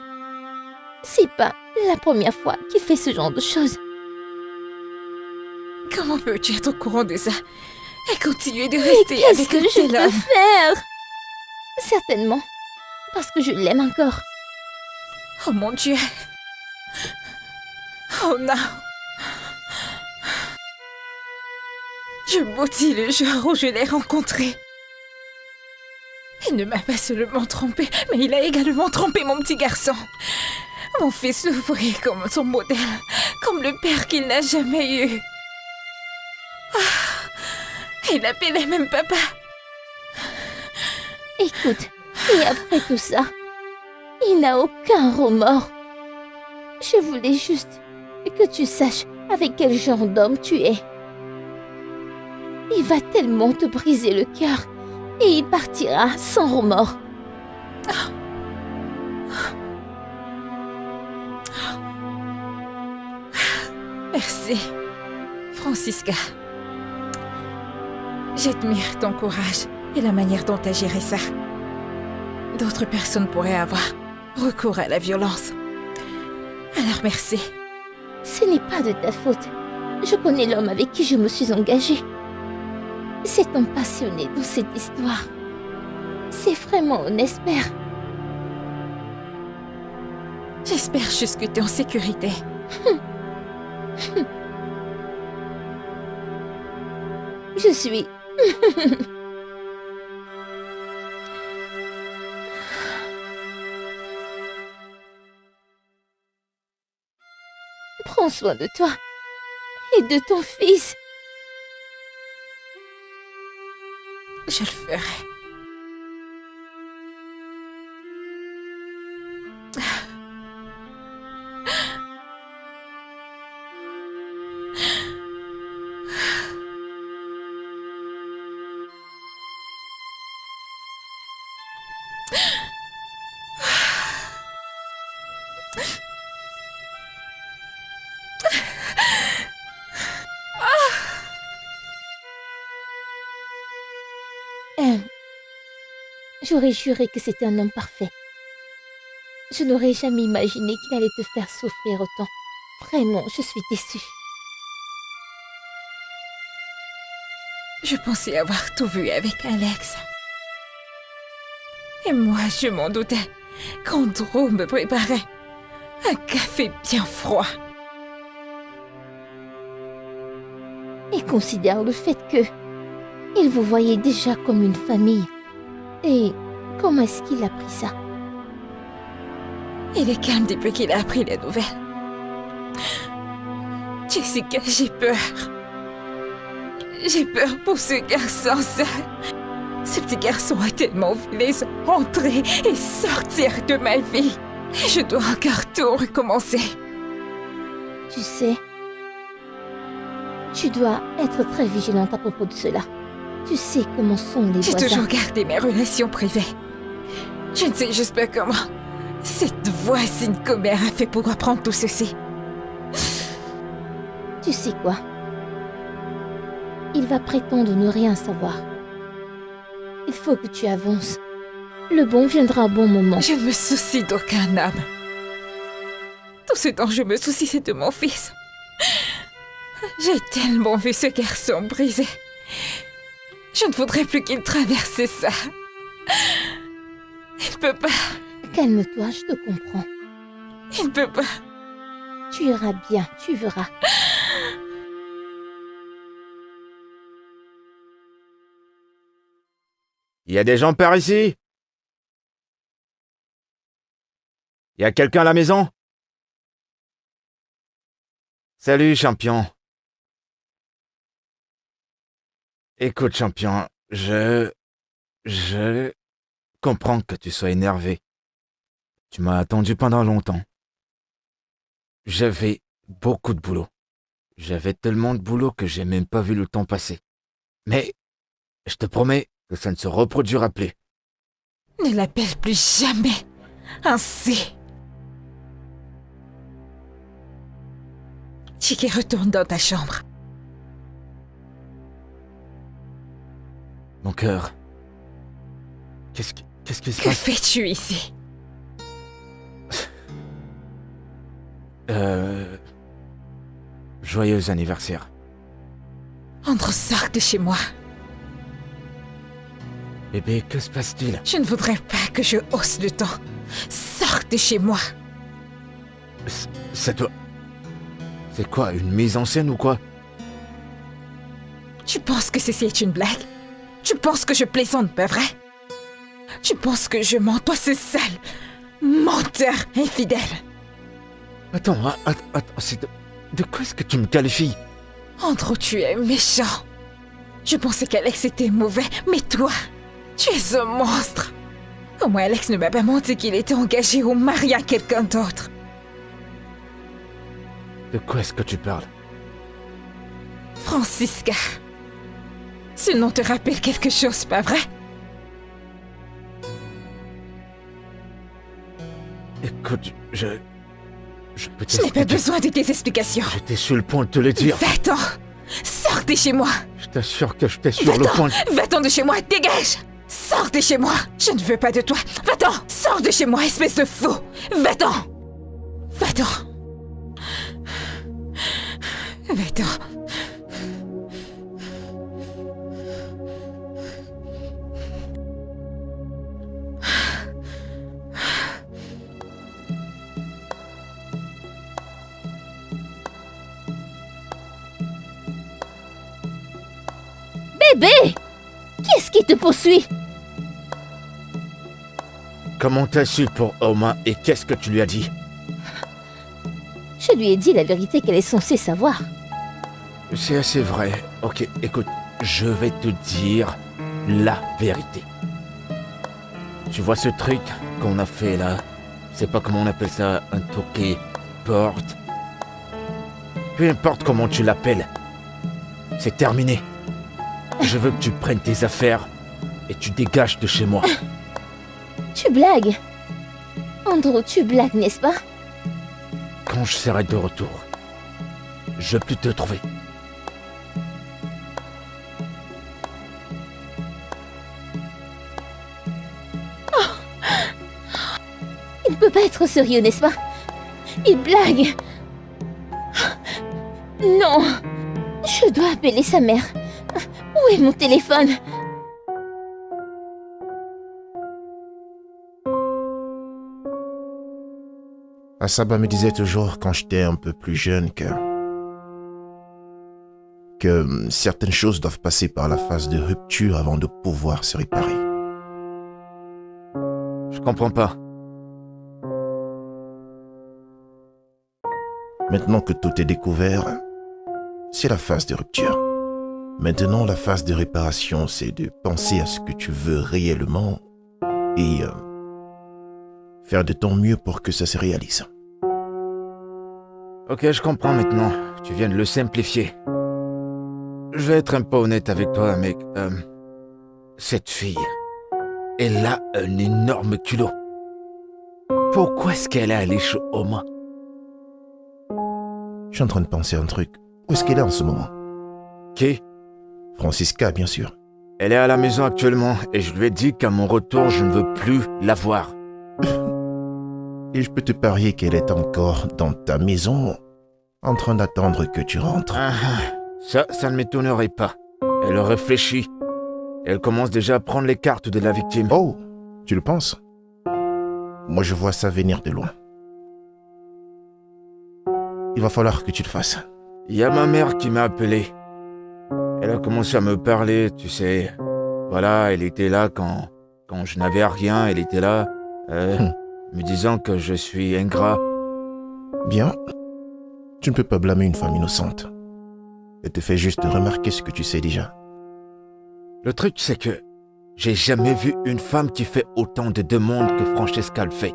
c'est pas la première fois qu'il fait ce genre de choses. Comment peux-tu être au courant de ça et continuer de Mais rester qu'est-ce avec que un je tel peux homme? faire? Certainement. Parce que je l'aime encore. Oh mon Dieu. Oh non. Je maudis le jour où je l'ai rencontré. Il ne m'a pas seulement trompé, mais il a également trompé mon petit garçon. Mon fils le voyait comme son modèle, comme le père qu'il n'a jamais eu. Il l'appelait même papa. Écoute, et après tout ça, il n'a aucun remords. Je voulais juste que tu saches avec quel genre d'homme tu es. Il va tellement te briser le cœur et il partira sans remords. Merci, Francisca. J'admire ton courage et la manière dont tu as géré ça. D'autres personnes pourraient avoir recours à la violence. Alors merci. Ce n'est pas de ta faute. Je connais l'homme avec qui je me suis engagée. C'est un passionné dans cette histoire. C'est vraiment un espère. J'espère juste que tu es en sécurité. Je suis... Prends soin de toi et de ton fils. Je le ferai. J'aurais juré que c'était un homme parfait. Je n'aurais jamais imaginé qu'il allait te faire souffrir autant. Vraiment, je suis déçue. Je pensais avoir tout vu avec Alex. Et moi, je m'en doutais quand Drew me préparait un café bien froid. Et considère le fait que il vous voyait déjà comme une famille. Et comment est-ce qu'il a pris ça? Il est calme depuis qu'il a appris la nouvelle. Jessica, j'ai peur. J'ai peur pour ce garçon, ça. Ce petit garçon a tellement voulu entrer et sortir de ma vie. Je dois encore tout recommencer. Tu sais, tu dois être très vigilante à propos de cela. Tu sais comment sont les J'ai voisins. toujours gardé mes relations privées. Je ne sais juste pas comment cette voisine commère a fait pour apprendre tout ceci. Tu sais quoi? Il va prétendre ne rien savoir. Il faut que tu avances. Le bon viendra au bon moment. Je ne me soucie d'aucun homme. Tout ce dont je me soucie, c'est de mon fils. J'ai tellement vu ce garçon brisé. Je ne voudrais plus qu'il traverse ça. Il peut pas. Calme-toi, je te comprends. Il peut pas. Tu iras bien, tu verras. Il y a des gens par ici? Il y a quelqu'un à la maison? Salut, champion. Écoute, champion, je comprends que tu sois énervé. Tu m'as attendu pendant longtemps. J'avais beaucoup de boulot. J'avais tellement de boulot que j'ai même pas vu le temps passer. Mais je te promets que ça ne se reproduira plus. Ne l'appelle plus jamais ainsi. Chiki, retourne dans ta chambre. Mon cœur. Qu'est-ce qui se Que passe? fais-tu ici? Joyeux anniversaire. Andrew, sors de chez moi. Bébé, que se passe-t-il? Je ne voudrais pas que je hausse le ton. Sors de chez moi. Ça doit... C'est quoi, une mise en scène ou quoi? Tu penses que ceci est une blague? Tu penses que je plaisante, pas vrai? Tu penses que je mens, toi, ce sale menteur infidèle? Attends, c'est de quoi est-ce que tu me qualifies? Andrew, tu es méchant. Je pensais qu'Alex était mauvais, mais toi, tu es un monstre. Au moins, Alex ne m'a pas menti qu'il était engagé ou marié à quelqu'un d'autre. De quoi est-ce que tu parles? Francisca. Ce nom te rappelle quelque chose, pas vrai? Écoute, je peux Je n'ai pas t'expliquer. besoin de tes explications. J'étais sur le point de te le dire. Va-t'en. Sors de chez moi. Je t'assure que j'étais sur le point de... Va-t'en de chez moi, dégage. Sors de chez moi. Je ne veux pas de toi. Va-t'en. Sors de chez moi, espèce de fou. Va-t'en. Va-t'en. Va-t'en. Bébé! Qu'est-ce qui te poursuit? Comment t'as su pour Oma et qu'est-ce que tu lui as dit? Je lui ai dit la vérité qu'elle est censée savoir. C'est assez vrai. Ok, écoute, je vais te dire la vérité. Tu vois ce truc qu'on a fait là? Je sais pas comment on appelle ça, un toqué, porte. Peu importe comment tu l'appelles. C'est terminé. Je veux que tu prennes tes affaires et tu dégages de chez moi. Tu blagues? Andrew, tu blagues, n'est-ce pas? Quand je serai de retour, je peux te trouver. Il ne peut pas être sérieux, n'est-ce pas? Il blague. Non. Je dois appeler sa mère. Où est mon téléphone? Asaba me disait toujours quand j'étais un peu plus jeune que certaines choses doivent passer par la phase de rupture avant de pouvoir se réparer. Je comprends pas. Maintenant que tout est découvert, c'est la phase de rupture. Maintenant, la phase de réparation, c'est de penser à ce que tu veux réellement et faire de ton mieux pour que ça se réalise. Ok, je comprends maintenant. Tu viens de le simplifier. Je vais être un peu honnête avec toi, mec. Cette fille, elle a un énorme culot. Pourquoi est-ce qu'elle est allée chez Oma? Je suis en train de penser à un truc. Où est-ce qu'elle est en ce moment? Qui? Francisca, bien sûr. Elle est à la maison actuellement et je lui ai dit qu'à mon retour, je ne veux plus la voir. Et je peux te parier qu'elle est encore dans ta maison en train d'attendre que tu rentres. Ah, ça ne m'étonnerait pas. Elle réfléchit. Elle commence déjà à prendre les cartes de la victime. Oh, tu le penses? Moi, je vois ça venir de loin. Il va falloir que tu le fasses. Il y a ma mère qui m'a appelé. Elle a commencé à me parler, tu sais. Voilà, elle était là quand je n'avais rien. Elle était là, me disant que je suis ingrat. Bien. Tu ne peux pas blâmer une femme innocente. Elle te fait juste remarquer ce que tu sais déjà. Le truc, c'est que j'ai jamais vu une femme qui fait autant de demandes que Francesca le fait.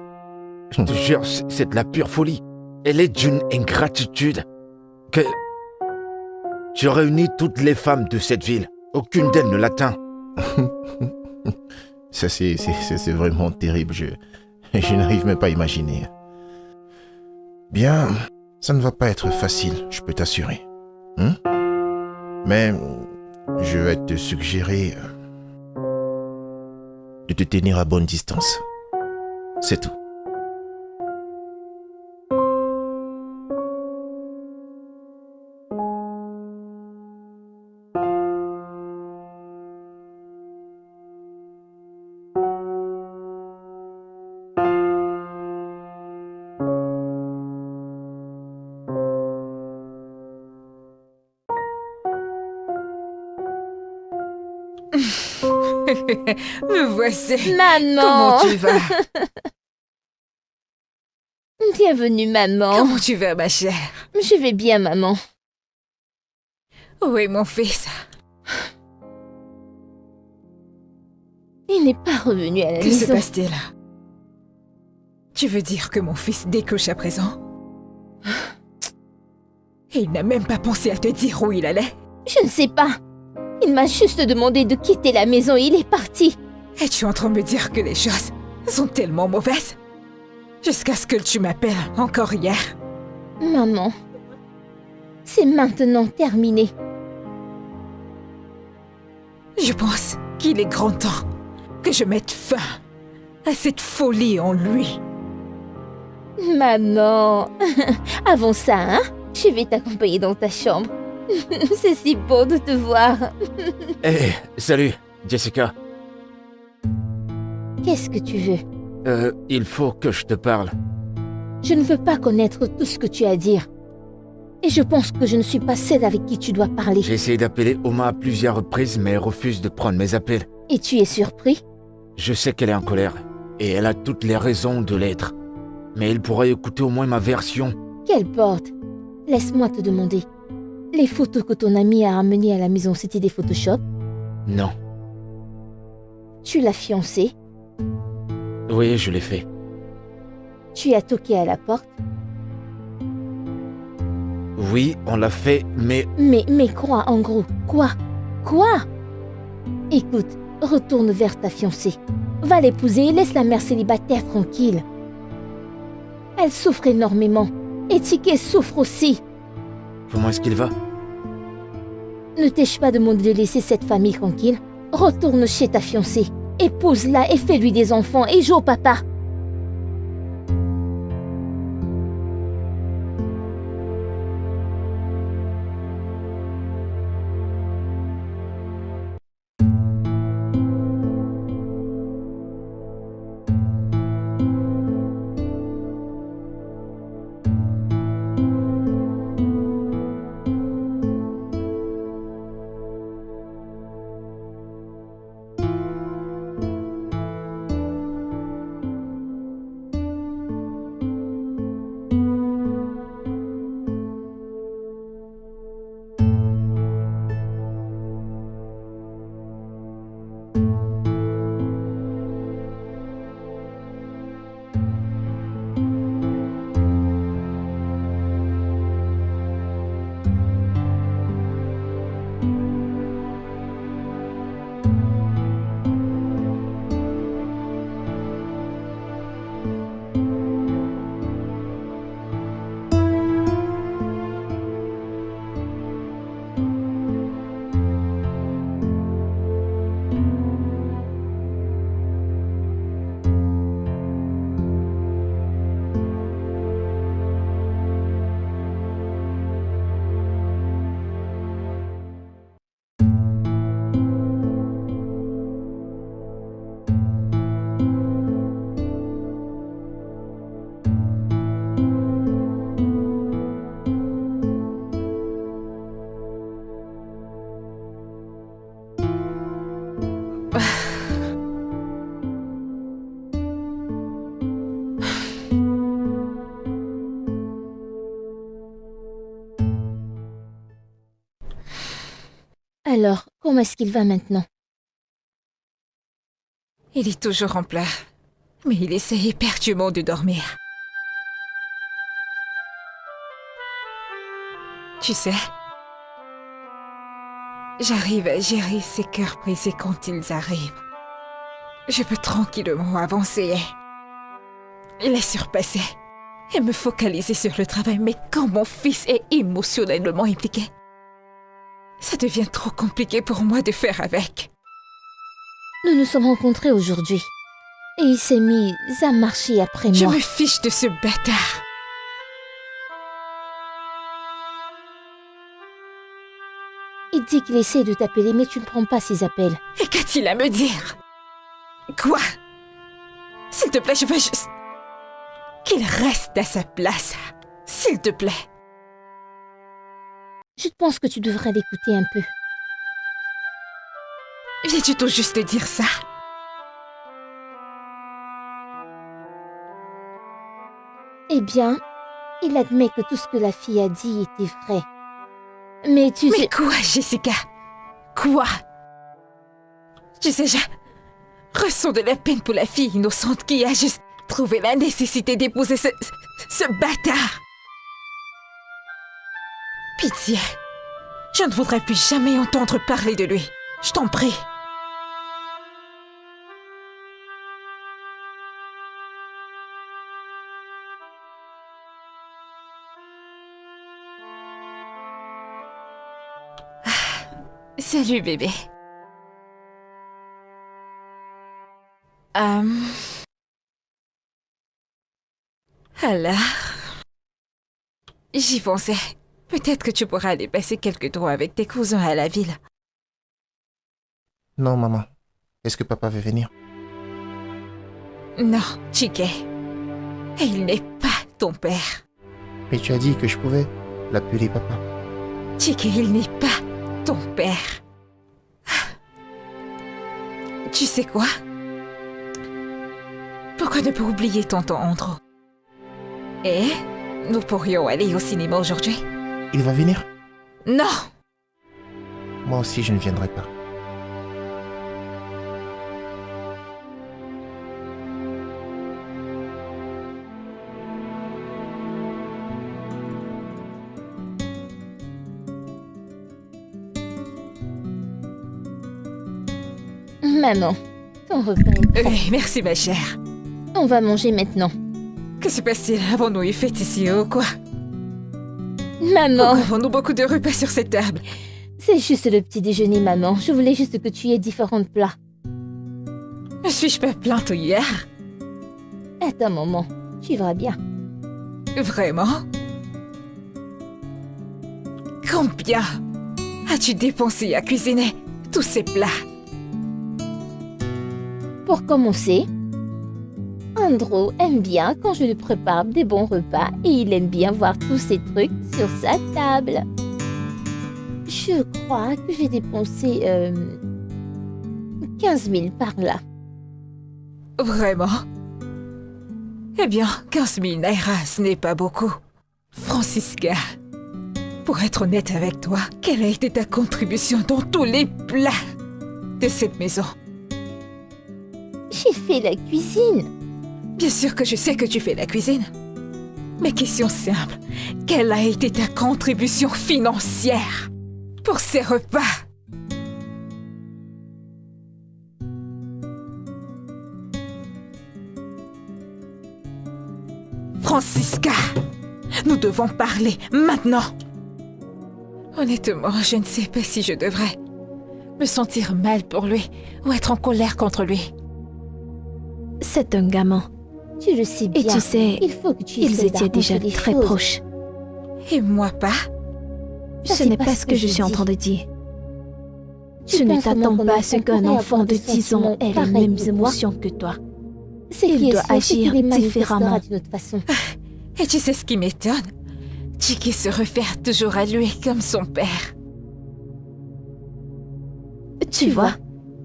Je te jure, c'est de la pure folie. Elle est d'une ingratitude que... Tu réunis toutes les femmes de cette ville. Aucune d'elles ne l'atteint. Ça, c'est vraiment terrible. Je n'arrive même pas à imaginer. Bien, ça ne va pas être facile, je peux t'assurer. Mais je vais te suggérer de te tenir à bonne distance. C'est tout. Me voici. Maman! Comment tu vas? Bienvenue, maman. Comment tu vas, ma chère? Je vais bien, maman. Où est mon fils? Il n'est pas revenu à la Que se maison. passe-t-il? Tu veux dire que mon fils décoche à présent? Et il n'a même pas pensé à te dire où il allait? Je ne sais pas. Il m'a juste demandé de quitter la maison et il est parti. Es-tu en train de me dire que les choses sont tellement mauvaises? Jusqu'à ce que tu m'appelles encore hier. Maman, c'est maintenant terminé. Je pense qu'il est grand temps que je mette fin à cette folie en lui. Maman, avant ça, hein, je vais t'accompagner dans ta chambre. C'est si beau de te voir. Salut, Jessica. Qu'est-ce que tu veux? Il faut que je te parle. Je ne veux pas connaître tout ce que tu as à dire. Et je pense que je ne suis pas celle avec qui tu dois parler. J'ai essayé d'appeler Oma à plusieurs reprises, mais elle refuse de prendre mes appels. Et tu es surpris? Je sais qu'elle est en colère, et elle a toutes les raisons de l'être. Mais elle pourrait écouter au moins ma version. Qu'importe. Laisse-moi te demander. Les photos que ton ami a ramenées à la maison, c'était des Photoshop? Non. Tu l'as fiancé? Oui, je l'ai fait. Tu as toqué à la porte? Oui, on l'a fait, mais... Mais quoi, en gros? Quoi? Écoute, retourne vers ta fiancée. Va l'épouser et laisse la mère célibataire tranquille. Elle souffre énormément. Et Tiké souffre aussi. Comment est-ce qu'il va? Ne t'ai-je pas demandé de laisser cette famille tranquille? Retourne chez ta fiancée. Épouse-la et fais-lui des enfants et joue au papa. Alors, comment est-ce qu'il va maintenant? Il est toujours en pleurs, mais il essaie éperdument de dormir. Tu sais, j'arrive à gérer ces cœurs brisés quand ils arrivent. Je peux tranquillement avancer et les surpasser et me focaliser sur le travail. Mais quand mon fils est émotionnellement impliqué, ça devient trop compliqué pour moi de faire avec. Nous nous sommes rencontrés aujourd'hui. Et il s'est mis à marcher après Je moi. me fiche de ce bâtard. Il dit qu'il essaie de t'appeler, mais tu ne prends pas ses appels. Et qu'a-t-il à me dire? Quoi? S'il te plaît, je veux juste qu'il reste à sa place. S'il te plaît. Je pense que tu devrais l'écouter un peu. Viens-tu tout juste dire ça? Eh bien, il admet que tout ce que la fille a dit était vrai. Mais tu sais... Mais quoi, Jessica? Quoi? Tu sais, je ressens de la peine pour la fille innocente qui a juste trouvé la nécessité d'épouser ce bâtard. Pitié. Je ne voudrais plus jamais entendre parler de lui. Je t'en prie. Salut bébé. Alors, j'y pensais. Peut-être que tu pourras aller passer quelques jours avec tes cousins à la ville. Non, maman. Est-ce que papa veut venir? Non, Chike. Il n'est pas ton père. Mais tu as dit que je pouvais l'appeler papa. Chike, il n'est pas ton père. Tu sais quoi? Pourquoi ne pas oublier tonton Andrew? Et nous pourrions aller au cinéma aujourd'hui? Il va venir? Non! Moi aussi, je ne viendrai pas. Maman, ton repas est prêt. Oui, merci ma chère. On va manger maintenant. Que se passe-t-il? Avons-nous eu fête ici ou quoi? Maman, Pourquoi avons-nous beaucoup de repas sur cette table? c'est juste le petit déjeuner, maman. Je voulais juste que tu aies différents plats. Ne suis-je pas plainte hier? Attends, maman, tu verras bien. Vraiment? Combien as-tu dépensé à cuisiner tous ces plats? Pour commencer, Andrew aime bien quand je lui prépare des bons repas et il aime bien voir tous ces trucs sur sa table. Je crois que j'ai dépensé 15 000 par là. Vraiment? Eh bien, 15 000 naira, ce n'est pas beaucoup. Francisca, pour être honnête avec toi, quelle a été ta contribution dans tous les plats de cette maison? J'ai fait la cuisine. Bien sûr que je sais que tu fais la cuisine. Mais question simple, quelle a été ta contribution financière pour ces repas? Francisca, nous devons parler maintenant. Honnêtement, je ne sais pas si je devrais me sentir mal pour lui ou être en colère contre lui. C'est un gamin. Tu le sais bien. Et tu sais, il faut que tu ils essaies étaient déjà d'arranger les très choses. proches. Et moi pas? Ça, Ce c'est n'est pas ce que je suis en dis. train de dire. Tu Tu ne penses t'attends comment pas à qu'on ce pourrait qu'un enfant avoir de des 10 ans sentiments ait les pareils mêmes que toi? émotions que toi. Ce Il qui est doit sûr, c'est agir qu'il les manifestera différemment. d'une autre façon. Et tu sais ce qui m'étonne? Chiki se réfère toujours à lui comme son père. Tu vois,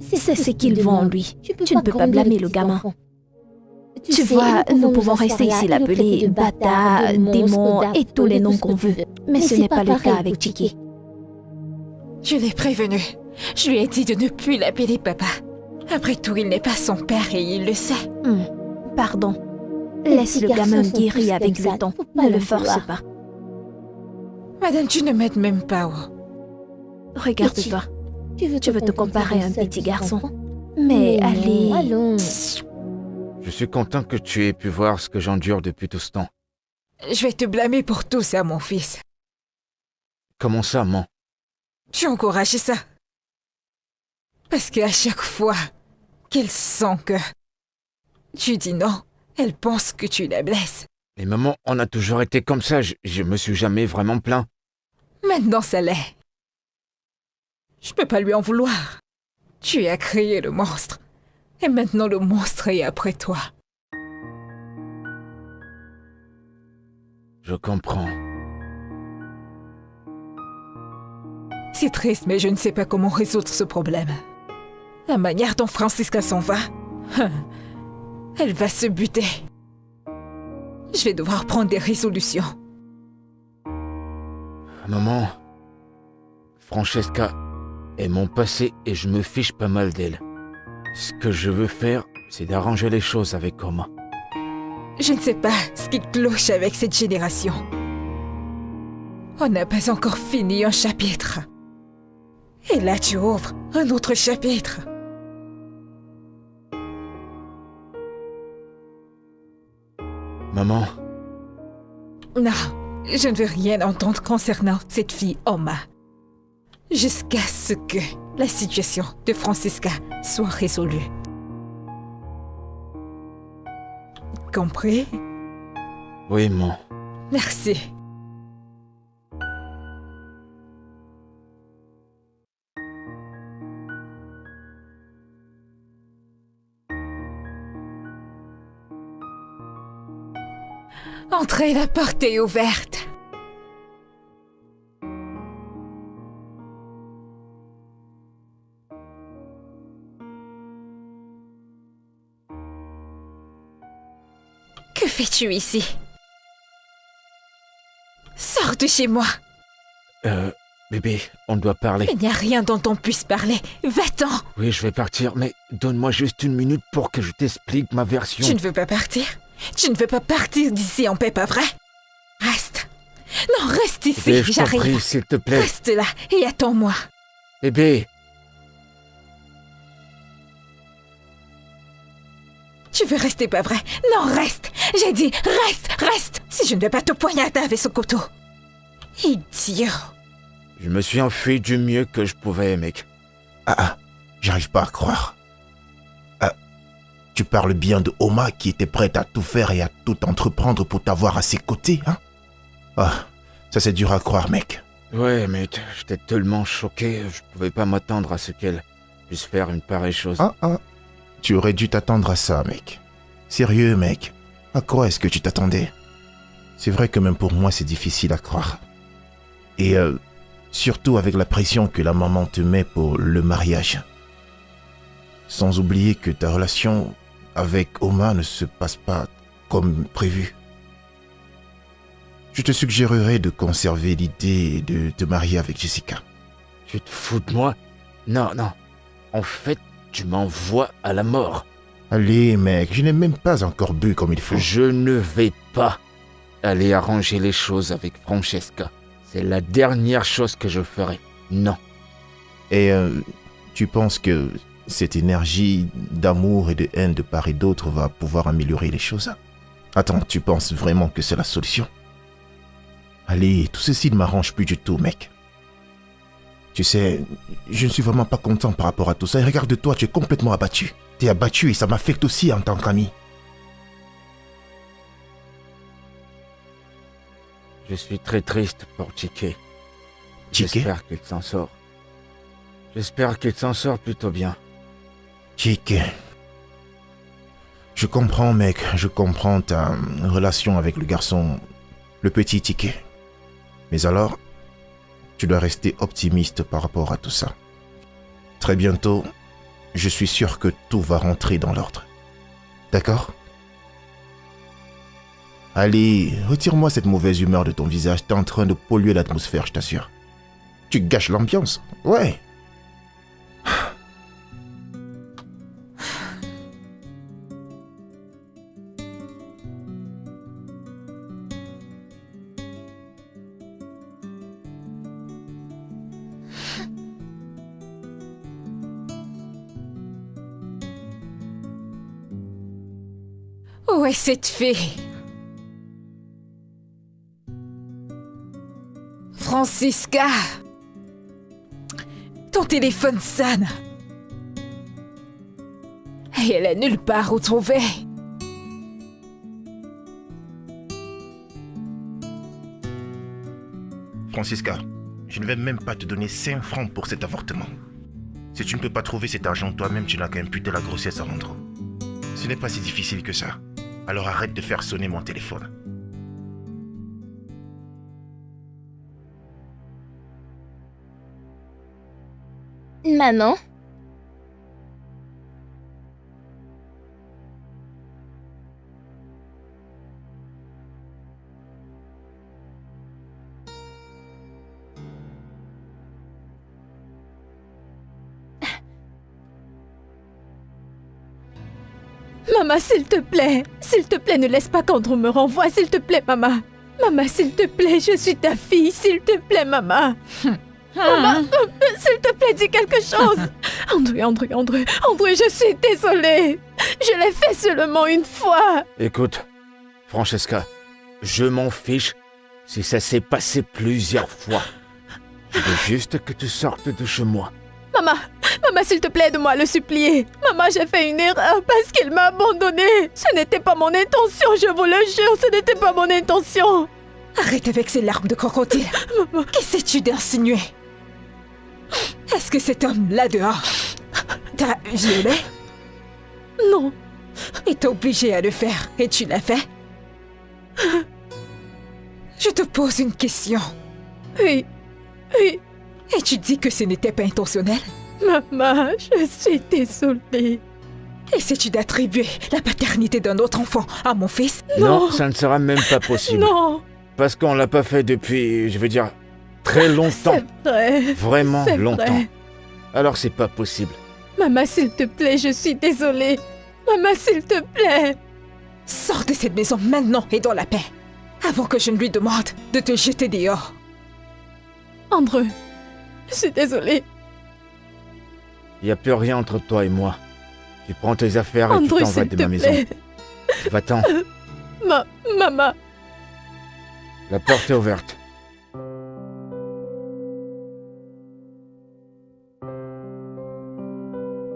c'est ce qu'ils voient en lui. Tu ne peux pas grandir blâmer les le petits gamin. enfants. Tu sais, vois, nous pouvons nous rester asseoir ici là et le l'appeler traiter de bâtard, de monstre, démon et d'affreux, tous les de tout noms ce qu'on que tu veut. veux. Mais ce c'est n'est pas le pareil cas pour avec Chiki. Je l'ai prévenu. Je lui ai dit de ne plus l'appeler papa. Après tout, il n'est pas son père et il le sait. Pardon. Les Laisse petits le gamin garçons sont guérir tous avec comme ça, le temps. faut pas Ne le le force vouloir. pas. Madame, tu ne m'aides même pas. Regarde-toi. Tu veux te qu'on comparer à un seul petit garçon. enfant? Mais non, allez. allons. Je suis content que tu aies pu voir ce que j'endure depuis tout ce temps. Je vais te blâmer pour tout ça, mon fils. Comment ça, maman? Tu encourages ça. Parce qu'à chaque fois qu'elle sent que tu dis non, elle pense que tu la blesses. Mais maman, on a toujours été comme ça, je me suis jamais vraiment plaint. Maintenant, ça l'est. Je peux pas lui en vouloir. Tu as créé le monstre. Et maintenant, le monstre est après toi. Je comprends. C'est triste, mais je ne sais pas comment résoudre ce problème. La manière dont Francisca s'en va, elle va se buter. Je vais devoir prendre des résolutions. Maman, Francesca est mon passé et je me fiche pas mal d'elle. Ce que je veux faire, c'est d'arranger les choses avec Oma. Je ne sais pas ce qui cloche avec cette génération. On n'a pas encore fini un chapitre. Et là, tu ouvres un autre chapitre. Maman, Non, je ne veux rien entendre concernant cette fille Oma. Jusqu'à ce que la situation de Francisca soit résolue. Compris? oui, maman. Merci. Entrez, la porte est ouverte. Que fais-tu ici? Sors de chez moi. Bébé, on doit parler. Il n'y a rien dont on puisse parler. Va-t'en. Oui, je vais partir, mais donne-moi juste une minute pour que je t'explique ma version. Tu ne veux pas partir? Tu ne veux pas partir d'ici en paix, pas vrai? Reste. Non, reste ici, Bébé, je t'en prie, j'arrive. s'il te plaît. Reste là et attends-moi. Bébé, Tu veux rester, pas vrai? Non, reste. J'ai dit, reste. Si je ne vais pas te poignarder avec ce couteau. Idiot. je me suis enfui du mieux que je pouvais, mec. J'arrive pas à croire. Tu parles bien de Oma qui était prête à tout faire et à tout entreprendre pour t'avoir à ses côtés, hein? Ça c'est dur à croire, mec. Ouais, mais j'étais tellement choqué, je pouvais pas m'attendre à ce qu'elle puisse faire une pareille chose. Tu aurais dû t'attendre à ça, mec. Sérieux, mec. À quoi est-ce que tu t'attendais? C'est vrai que même pour moi, c'est difficile à croire. Et surtout avec la pression que la maman te met pour le mariage. Sans oublier que ta relation avec Oma ne se passe pas comme prévu. Je te suggérerais de conserver l'idée de te marier avec Jessica. Tu te fous de moi? Non. En fait, tu m'envoies à la mort. Allez, mec, je n'ai même pas encore bu comme il faut. Je ne vais pas aller arranger les choses avec Francesca. C'est la dernière chose que je ferai. Non. Et tu penses que cette énergie d'amour et de haine de part et d'autre va pouvoir améliorer les choses? Attends, tu penses vraiment que c'est la solution? Allez, tout ceci ne m'arrange plus du tout, mec. Tu sais, je ne suis vraiment pas content par rapport à tout ça. Et regarde-toi, tu es complètement abattu. Tu es abattu et ça m'affecte aussi en tant qu'ami. Je suis très triste pour Chiquet. Chiquet? J'espère qu'il s'en sort. J'espère qu'il s'en sort plutôt bien. Chiquet. Je comprends, mec. Je comprends ta relation avec le garçon, le petit Chiquet. Mais alors, tu dois rester optimiste par rapport à tout ça. Très bientôt, je suis sûr que tout va rentrer dans l'ordre. D'accord? Allez, retire-moi cette mauvaise humeur de ton visage. T'es en train de polluer l'atmosphère, je t'assure. Tu gâches l'ambiance. Ouais. Où est cette fille? Francisca! Ton téléphone sonne. Et elle est nulle part où trouver. Francisca, je ne vais même pas te donner 5 francs pour cet avortement. Si tu ne peux pas trouver cet argent toi-même, tu n'as qu'à imputer la grossesse à Andrew. Ce n'est pas si difficile que ça. Alors arrête de faire sonner mon téléphone. Maman? Maman, s'il te plaît, ne laisse pas qu'Andrew me renvoie, s'il te plaît, maman. Maman, s'il te plaît, je suis ta fille, s'il te plaît, maman. Maman, s'il te plaît, dis quelque chose. Andrew, je suis désolée. Je l'ai fait seulement une fois. Écoute, Francesca, je m'en fiche si ça s'est passé plusieurs fois. Je veux juste que tu sortes de chez moi. Maman, s'il te plaît, aide-moi à le supplier. Maman, j'ai fait une erreur parce qu'il m'a abandonnée. Ce n'était pas mon intention, je vous le jure, ce n'était pas mon intention. Arrête avec ces larmes de crocodile. Maman, qu'essaies-tu d'insinuer? Est-ce que cet homme-là dehors t'a violé? Non. Il t'a obligé à le faire et tu l'as fait? Je te pose une question. Oui. Et tu dis que ce n'était pas intentionnel? Maman, je suis désolée. Essaies-tu d'attribuer la paternité d'un autre enfant à mon fils? Non, ça ne sera même pas possible. Non. Parce qu'on l'a pas fait depuis, je veux dire, très longtemps. C'est vrai. Vraiment C'est longtemps. vrai. Alors c'est pas possible. Maman, s'il te plaît, je suis désolée. Maman, s'il te plaît. Sors de cette maison maintenant et dans la paix. Avant que je ne lui demande de te jeter dehors. Andrew, je suis désolée. Il n'y a plus rien entre toi et moi. Tu prends tes affaires et tu Andrew, t'en vas s'il de te ma maison. plaît. Va-t'en. Maman. La porte est ouverte.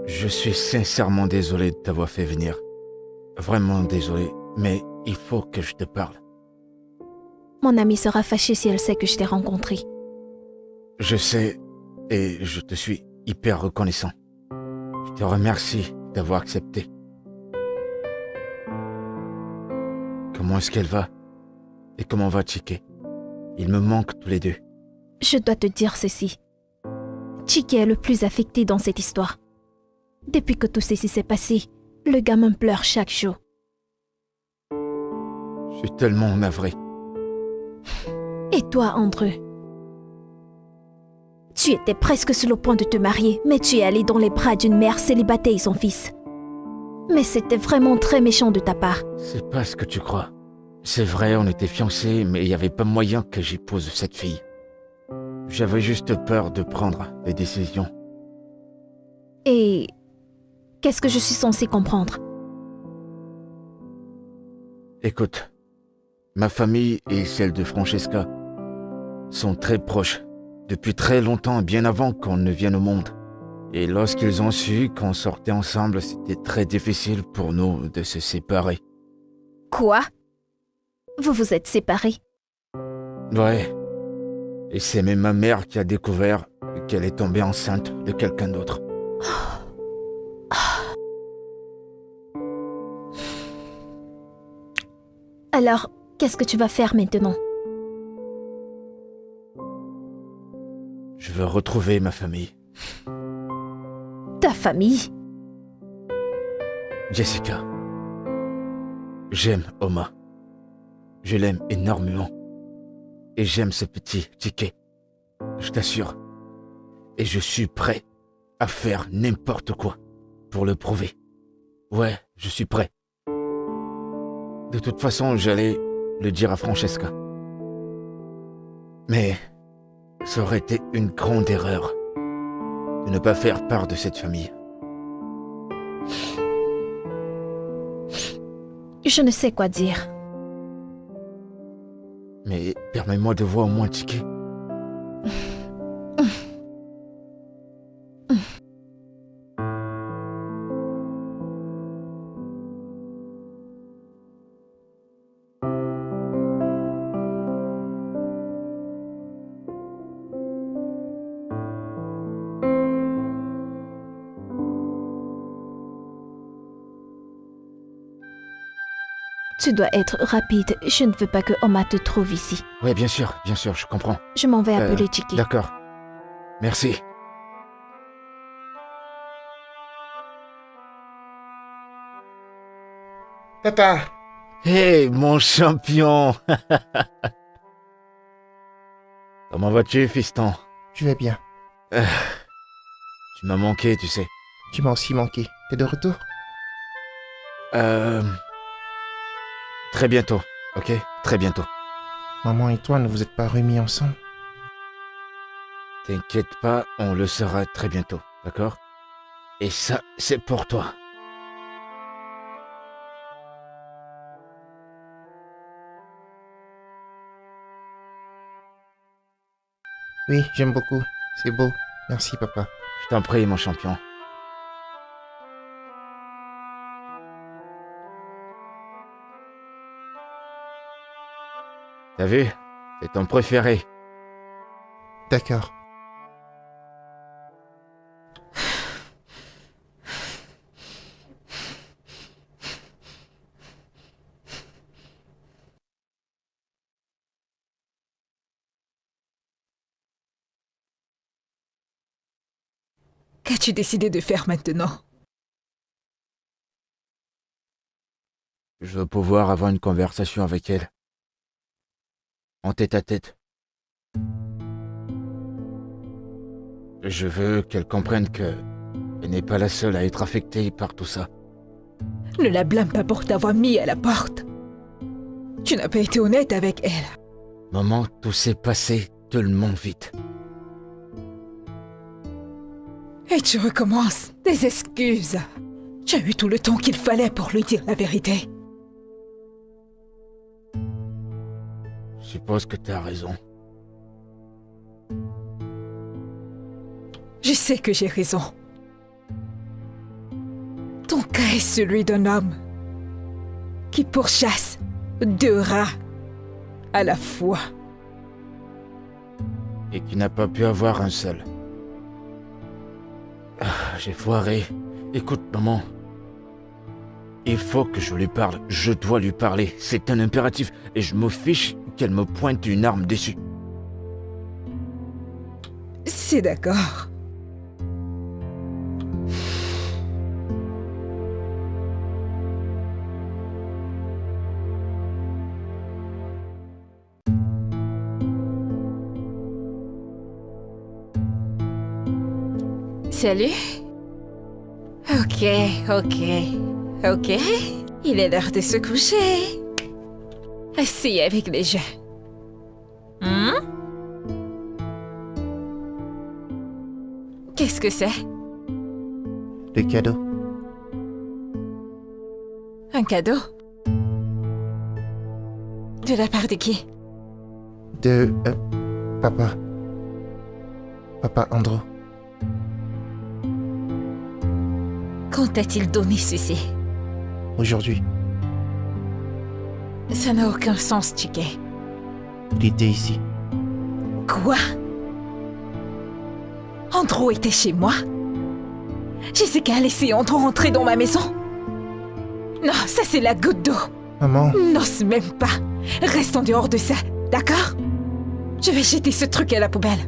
Je suis sincèrement désolé de t'avoir fait venir. Vraiment désolé, mais il faut que je te parle. Mon amie sera fâchée si elle sait que je t'ai rencontré. Je sais et je te suis hyper reconnaissant. Je te remercie d'avoir accepté. Comment est-ce qu'elle va? Et comment va Chike? Ils me manquent tous les deux. Je dois te dire ceci. Chike est le plus affecté dans cette histoire. Depuis que tout ceci s'est passé, le gamin pleure chaque jour. Je suis tellement navré. Et toi, Andrew? Tu étais presque sur le point de te marier, mais tu es allé dans les bras d'une mère célibataire et son fils. Mais c'était vraiment très méchant de ta part. C'est pas ce que tu crois. C'est vrai, on était fiancés, mais il n'y avait pas moyen que j'épouse cette fille. J'avais juste peur de prendre des décisions. Et qu'est-ce que je suis censée comprendre? Écoute, ma famille et celle de Francesca sont très proches depuis très longtemps, bien avant qu'on ne vienne au monde. Et lorsqu'ils ont su qu'on sortait ensemble, c'était très difficile pour nous de se séparer. Quoi? Vous vous êtes séparés? Ouais. Et c'est même ma mère qui a découvert qu'elle est tombée enceinte de quelqu'un d'autre. Alors, qu'est-ce que tu vas faire maintenant? Je veux retrouver ma famille. Ta famille? Jessica. J'aime Oma. Je l'aime énormément. Et j'aime ce petit Chike. Je t'assure. Et je suis prêt à faire n'importe quoi pour le prouver. Ouais, je suis prêt. De toute façon, j'allais le dire à Francesca. Mais ça aurait été une grande erreur de ne pas faire part de cette famille. Je ne sais quoi dire. Mais permets-moi de voir au moins Tiki. Tu dois être rapide. Je ne veux pas que Oma te trouve ici. Ouais, bien sûr, je comprends. Je m'en vais appeler Chiki. D'accord. Merci. Papa, Hey, mon champion. Comment vas-tu, fiston? je vais bien. Tu m'as manqué, tu sais. Tu m'as aussi manqué. T'es de retour? Très bientôt, ok? Très bientôt. Maman et toi ne vous êtes pas remis ensemble? T'inquiète pas, on le sera très bientôt, d'accord? Et ça, c'est pour toi. Oui, j'aime beaucoup. C'est beau. Merci, papa. Je t'en prie, mon champion. T'as vu? C'est ton préféré. D'accord. Qu'as-tu décidé de faire maintenant? Je veux pouvoir avoir une conversation avec elle. En tête à tête. Je veux qu'elle comprenne que elle n'est pas la seule à être affectée par tout ça. Ne la blâme pas pour t'avoir mis à la porte. Tu n'as pas été honnête avec elle. Maman, tout s'est passé tellement vite. Et tu recommences des excuses. Tu as eu tout le temps qu'il fallait pour lui dire la vérité. Je suppose que t'as raison. Je sais que j'ai raison. Ton cas est celui d'un homme qui pourchasse 2 rats à la fois. Et qui n'a pas pu avoir un seul. J'ai foiré. Écoute, maman. Il faut que je lui parle. Je dois lui parler. C'est un impératif. Et je me fiche qu'elle me pointe une arme dessus. C'est d'accord. Salut. Ok. Il est l'heure de se coucher. Assis avec les gens. Qu'est-ce que c'est? Le cadeau. Un cadeau? De la part de qui? De... papa. Papa Andro. Quand a-t-il donné ceci? Aujourd'hui, Ça n'a aucun sens, Chike. il était ici. Quoi? Andrew était chez moi? Jessica a laissé Andrew entrer dans ma maison? Non, ça c'est la goutte d'eau. Maman, N'ose même pas. Reste en dehors de ça, d'accord? Je vais jeter ce truc à la poubelle.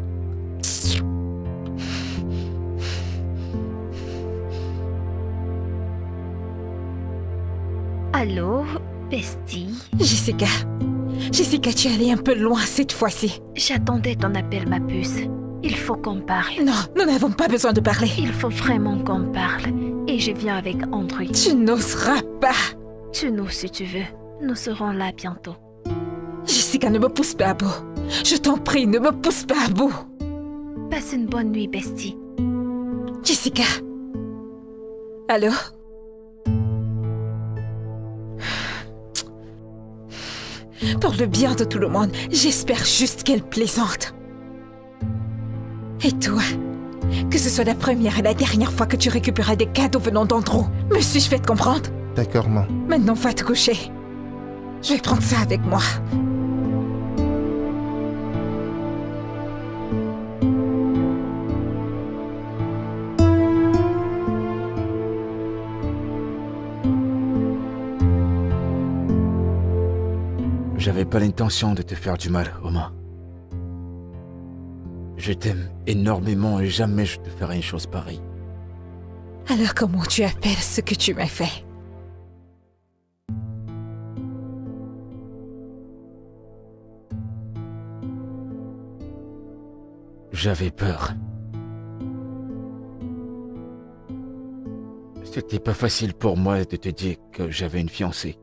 Allô, bestie? Jessica, tu es allée un peu loin cette fois-ci. J'attendais ton appel, ma puce. Il faut qu'on parle. Non, nous n'avons pas besoin de parler. Il faut vraiment qu'on parle. Et je viens avec Andrew. Tu n'oseras pas. Tue-nous si tu veux. Nous serons là bientôt. Jessica, ne me pousse pas à bout. Je t'en prie, ne me pousse pas à bout. Passe une bonne nuit, bestie. Jessica. Allô? Pour le bien de tout le monde, j'espère juste qu'elle plaisante. Et toi? Que ce soit la première et la dernière fois que tu récupéreras des cadeaux venant d'Andrew. Me suis-je fait comprendre? D'accord, maman. Maintenant, va te coucher. Je vais prendre ça avec moi. J'avais pas l'intention de te faire du mal, Oma. Je t'aime énormément et jamais je te ferai une chose pareille. Alors comment tu appelles ce que tu m'as fait? J'avais peur. C'était pas facile pour moi de te dire que j'avais une fiancée.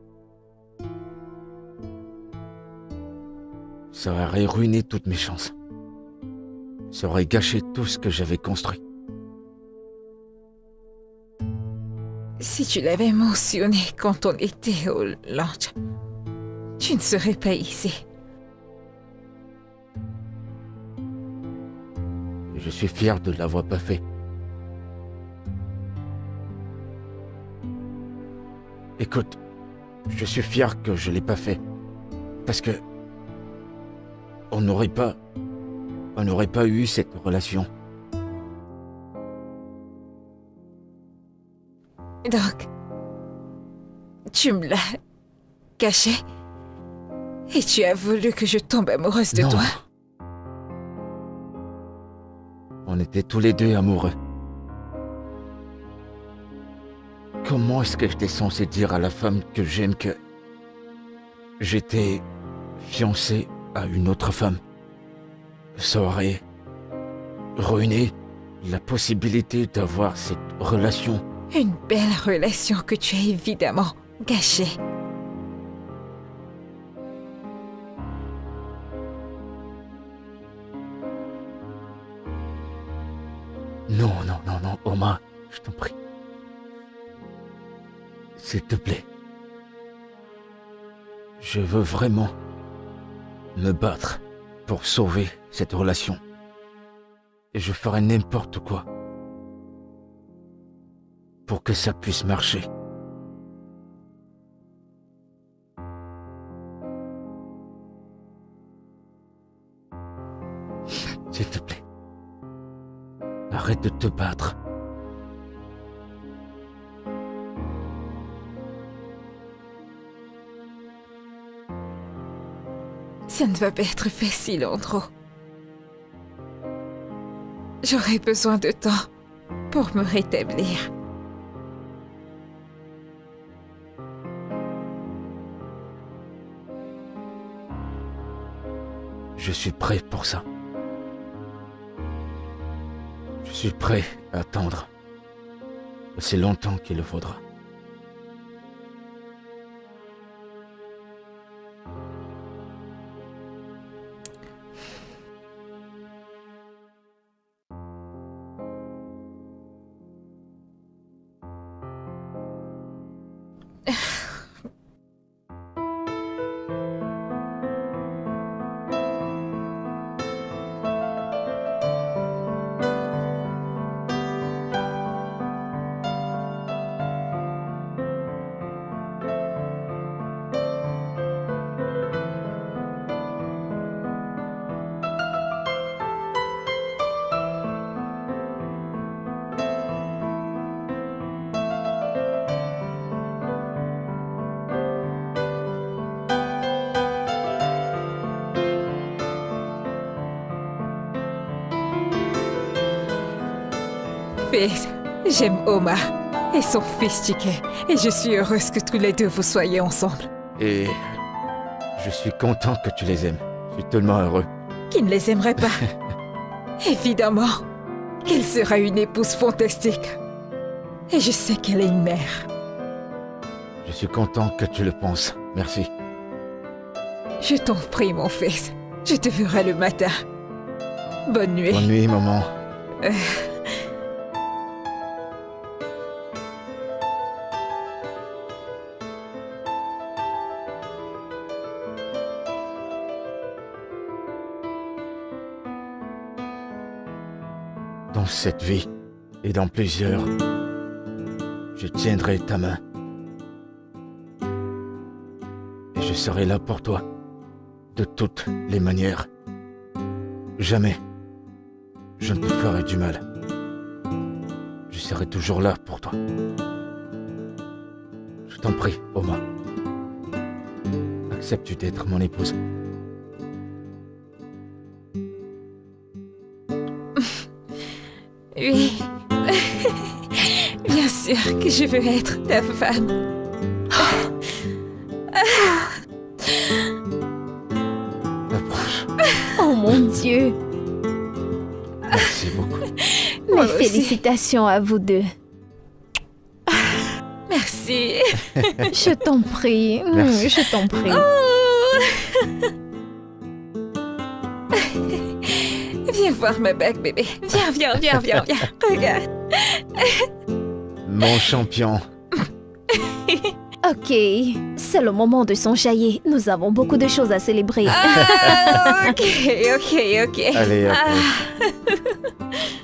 Ça aurait ruiné toutes mes chances. Ça aurait gâché tout ce que j'avais construit. Si tu l'avais mentionné quand on était au lunch, tu ne serais pas ici. Je suis fier de l'avoir pas fait. Écoute, je suis fier que je l'ai pas fait. Parce que on n'aurait pas eu cette relation. Donc, tu me l'as caché et tu as voulu que je tombe amoureuse de Non. toi. On était tous les deux amoureux. Comment est-ce que j'étais censé dire à la femme que j'aime que j'étais fiancé à une autre femme? Ça aurait ruiné la possibilité d'avoir cette relation. Une belle relation que tu as évidemment gâchée. Non, Oma, je t'en prie. S'il te plaît. Je veux vraiment me battre pour sauver cette relation. Et je ferai n'importe quoi pour que ça puisse marcher. S'il te plaît. Arrête de te battre. Ça ne va pas être facile, Andrew. J'aurai besoin de temps pour me rétablir. Je suis prêt pour ça. Je suis prêt à attendre. C'est longtemps qu'il le faudra. Fils, j'aime Oma et son fils Chike, et je suis heureuse que tous les deux vous soyez ensemble. Et je suis content que tu les aimes. Je suis tellement heureux. Qui ne les aimerait pas? Évidemment qu'elle sera une épouse fantastique. Et je sais qu'elle est une mère. Je suis content que tu le penses. Merci. Je t'en prie, mon fils. Je te verrai le matin. Bonne nuit. Bonne nuit, maman. Dans cette vie et dans plusieurs, je tiendrai ta main. Et je serai là pour toi, de toutes les manières. Jamais je ne te ferai du mal. Je serai toujours là pour toi. Je t'en prie, Oma. Acceptes-tu d'être mon épouse? Oui. Bien sûr que je veux être ta femme. Approche. Oh mon Dieu. Merci beaucoup. Moi Mes aussi. félicitations à vous deux. Merci. Je t'en prie. Merci. Je t'en prie. Viens voir ma bague, bébé. Viens. Regarde. Mon champion. Ok, c'est le moment de s'enjailler. Nous avons beaucoup de choses à célébrer. Ah, ok. Allez, Ah. approche.